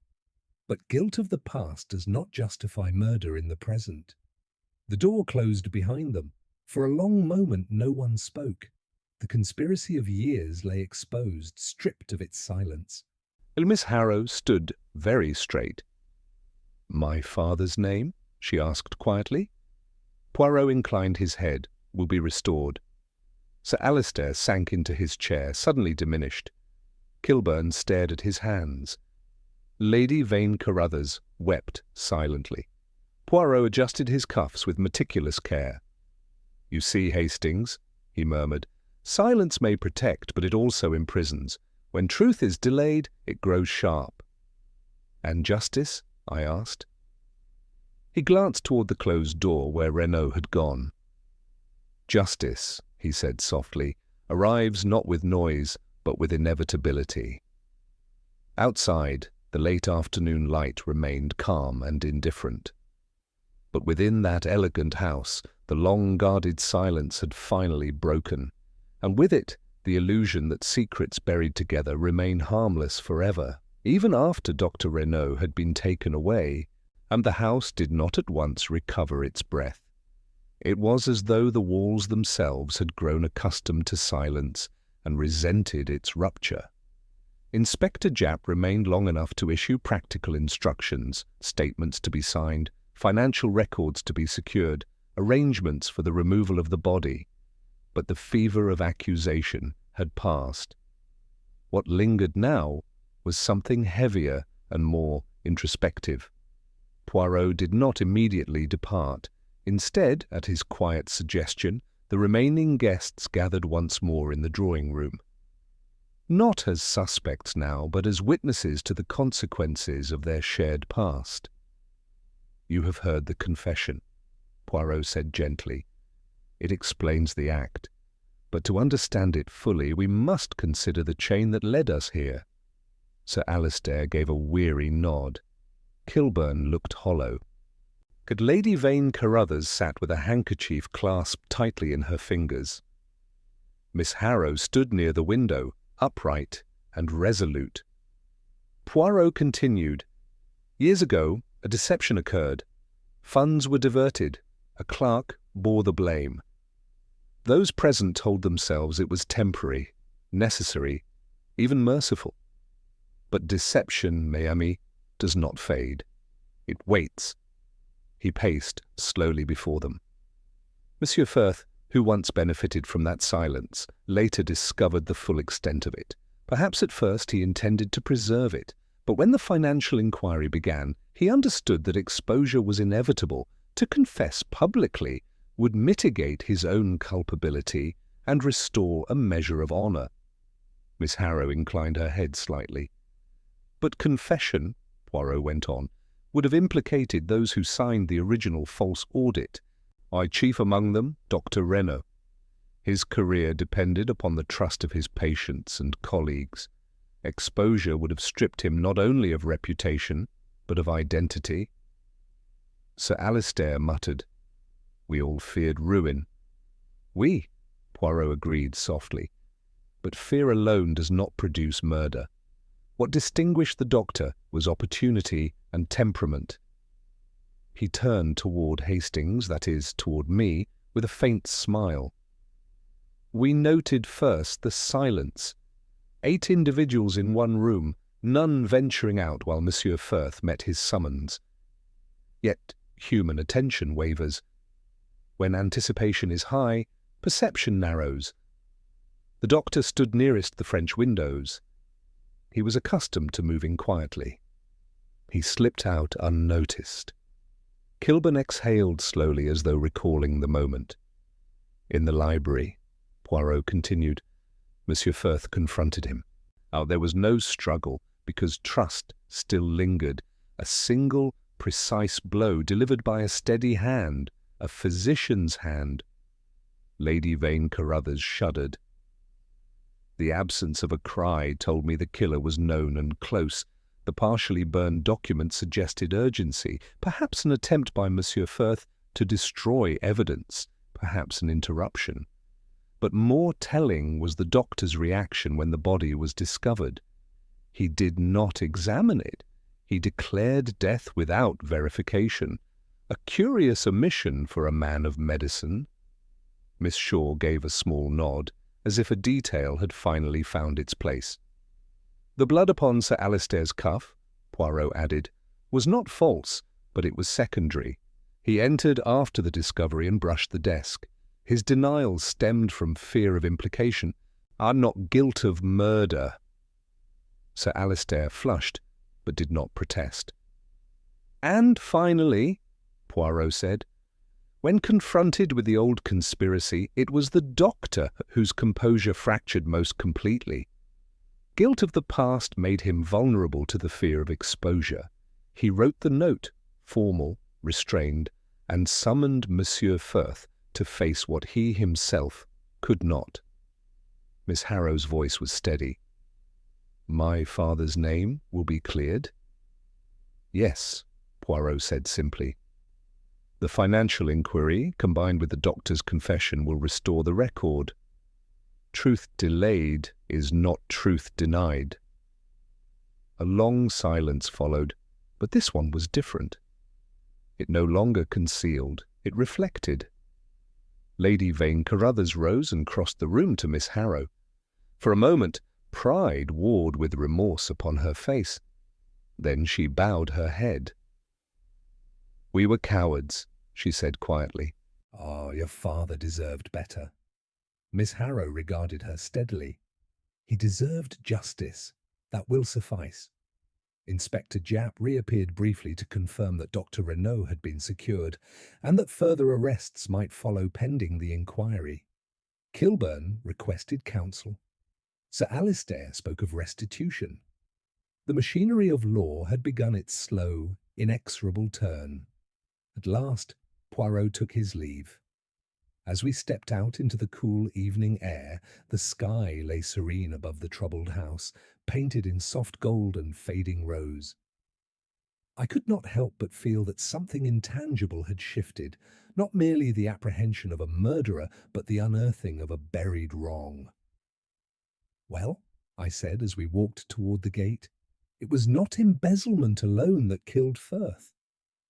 But guilt of the past does not justify murder in the present. The door closed behind them. For a long moment no one spoke. The conspiracy of years lay exposed, stripped of its silence. Miss Harrow stood very straight. My father's name? She asked quietly. Poirot inclined his head. Will be restored. Sir Alistair sank into his chair, suddenly diminished. Kilburn stared at his hands. Lady Vane Carruthers wept silently. Poirot adjusted his cuffs with meticulous care. You see, Hastings, he murmured, silence may protect, but it also imprisons. When truth is delayed, it grows sharp. And justice? I asked. He glanced toward the closed door where Renault had gone. Justice, he said softly, arrives not with noise, but with inevitability. Outside, the late afternoon light remained calm and indifferent. But within that elegant house, the long-guarded silence had finally broken, and with it the illusion that secrets buried together remain harmless forever, even after Dr. Renault had been taken away, and the house did not at once recover its breath. It was as though the walls themselves had grown accustomed to silence and resented its rupture. Inspector Japp remained long enough to issue practical instructions, statements to be signed, financial records to be secured, arrangements for the removal of the body. But the fever of accusation had passed. What lingered now was something heavier and more introspective. Poirot did not immediately depart. Instead, at his quiet suggestion, the remaining guests gathered once more in the drawing-room. Not as suspects now, but as witnesses to the consequences of their shared past. "You have heard the confession," Poirot said gently. "It explains the act. But to understand it fully, we must consider the chain that led us here." Sir Alistair gave a weary nod. Kilburn looked hollow. Lady Vane Carruthers sat with a handkerchief clasped tightly in her fingers. Miss Harrow stood near the window, upright and resolute. Poirot continued. "Years ago, a deception occurred. Funds were diverted. A clerk bore the blame. Those present told themselves it was temporary, necessary, even merciful. But deception, mes amis, does not fade. It waits." He paced slowly before them. Monsieur Firth, who once benefited from that silence, later discovered the full extent of it. Perhaps at first he intended to preserve it, but when the financial inquiry began, he understood that exposure was inevitable. To confess publicly would mitigate his own culpability and restore a measure of honour. Miss Harrow inclined her head slightly. "But confession," Poirot went on, "would have implicated those who signed the original false audit. Chief among them, Dr. Renaud. His career depended upon the trust of his patients and colleagues. Exposure would have stripped him not only of reputation, but of identity." Sir Alistair muttered. "We all feared ruin." "We," Poirot agreed softly. "But fear alone does not produce murder. What distinguished the doctor was opportunity and temperament." He turned toward Hastings, that is, toward me, with a faint smile. "We noted first the silence. 8 individuals in one room, none venturing out while Monsieur Firth met his summons. Yet human attention wavers. When anticipation is high, perception narrows. The doctor stood nearest the French windows. He was accustomed to moving quietly. He slipped out unnoticed." Kilburn exhaled slowly as though recalling the moment. "In the library," Poirot continued, "Monsieur Firth confronted him. There was no struggle, because trust still lingered. A single, precise blow delivered by a steady hand, a physician's hand." Lady Vane Carruthers shuddered. "The absence of a cry told me the killer was known and close. The partially burned document suggested urgency, perhaps an attempt by Monsieur Firth to destroy evidence, perhaps an interruption. But more telling was the doctor's reaction when the body was discovered. He did not examine it. He declared death without verification. A curious omission for a man of medicine." Miss Shaw gave a small nod, as if a detail had finally found its place. "The blood upon Sir Alistair's cuff," Poirot added, "was not false, but it was secondary. He entered after the discovery and brushed the desk. His denial stemmed from fear of implication. Not guilt of murder." Sir Alistair flushed, but did not protest. "And finally," Poirot said, "when confronted with the old conspiracy, it was the doctor whose composure fractured most completely. Guilt of the past made him vulnerable to the fear of exposure. He wrote the note, formal, restrained, and summoned Monsieur Firth to face what he himself could not." Miss Harrow's voice was steady. "My father's name will be cleared?" "Yes," Poirot said simply. "The financial inquiry, combined with the doctor's confession, will restore the record. Truth delayed is not truth denied." A long silence followed, but this one was different. It no longer concealed, it reflected. Lady Vane Carruthers rose and crossed the room to Miss Harrow. For a moment, pride warred with remorse upon her face. Then she bowed her head. We were cowards, she said quietly. Ah, your father deserved better. Miss Harrow regarded her steadily. He deserved justice. That will suffice. Inspector Japp reappeared briefly to confirm that Dr. Renault had been secured and that further arrests might follow pending the inquiry. Kilburn requested counsel. Sir Alistair spoke of restitution. The machinery of law had begun its slow, inexorable turn. At last, Poirot took his leave. As we stepped out into the cool evening air, the sky lay serene above the troubled house, painted in soft gold and fading rose. I could not help but feel that something intangible had shifted, not merely the apprehension of a murderer, but the unearthing of a buried wrong. Well, I said as we walked toward the gate, it was not embezzlement alone that killed Firth.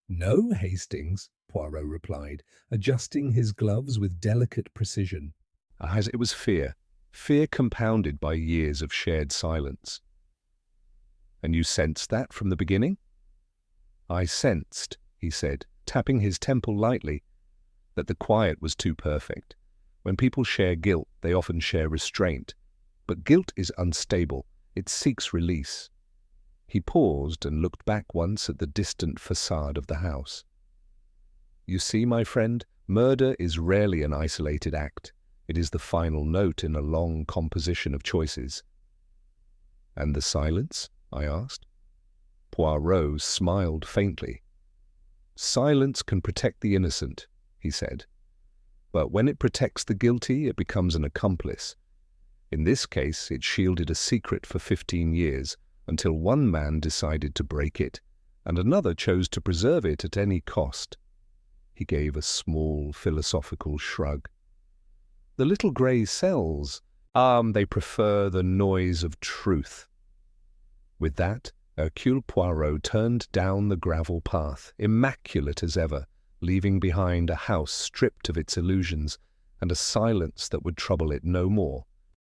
No, Hastings, Poirot replied, adjusting his gloves with delicate precision. It was fear. Fear compounded by years of shared silence. And you sensed that from the beginning? I sensed, he said, tapping his temple lightly, that the quiet was too perfect. When people share guilt, they often share restraint. But guilt is unstable. It seeks release. He paused and looked back once at the distant facade of the house. You see, my friend, murder is rarely an isolated act. It is the final note in a long composition of choices. And the silence? I asked. Poirot smiled faintly. Silence can protect the innocent, he said. But when it protects the guilty, it becomes an accomplice. In this case, it shielded a secret for 15 years, until one man decided to break it, and another chose to preserve it at any cost. He gave a small philosophical shrug. The little grey cells, they prefer the noise of truth. With that, Hercule Poirot turned down the gravel path, immaculate as ever, leaving behind a house stripped of its illusions and a silence that would trouble it no more.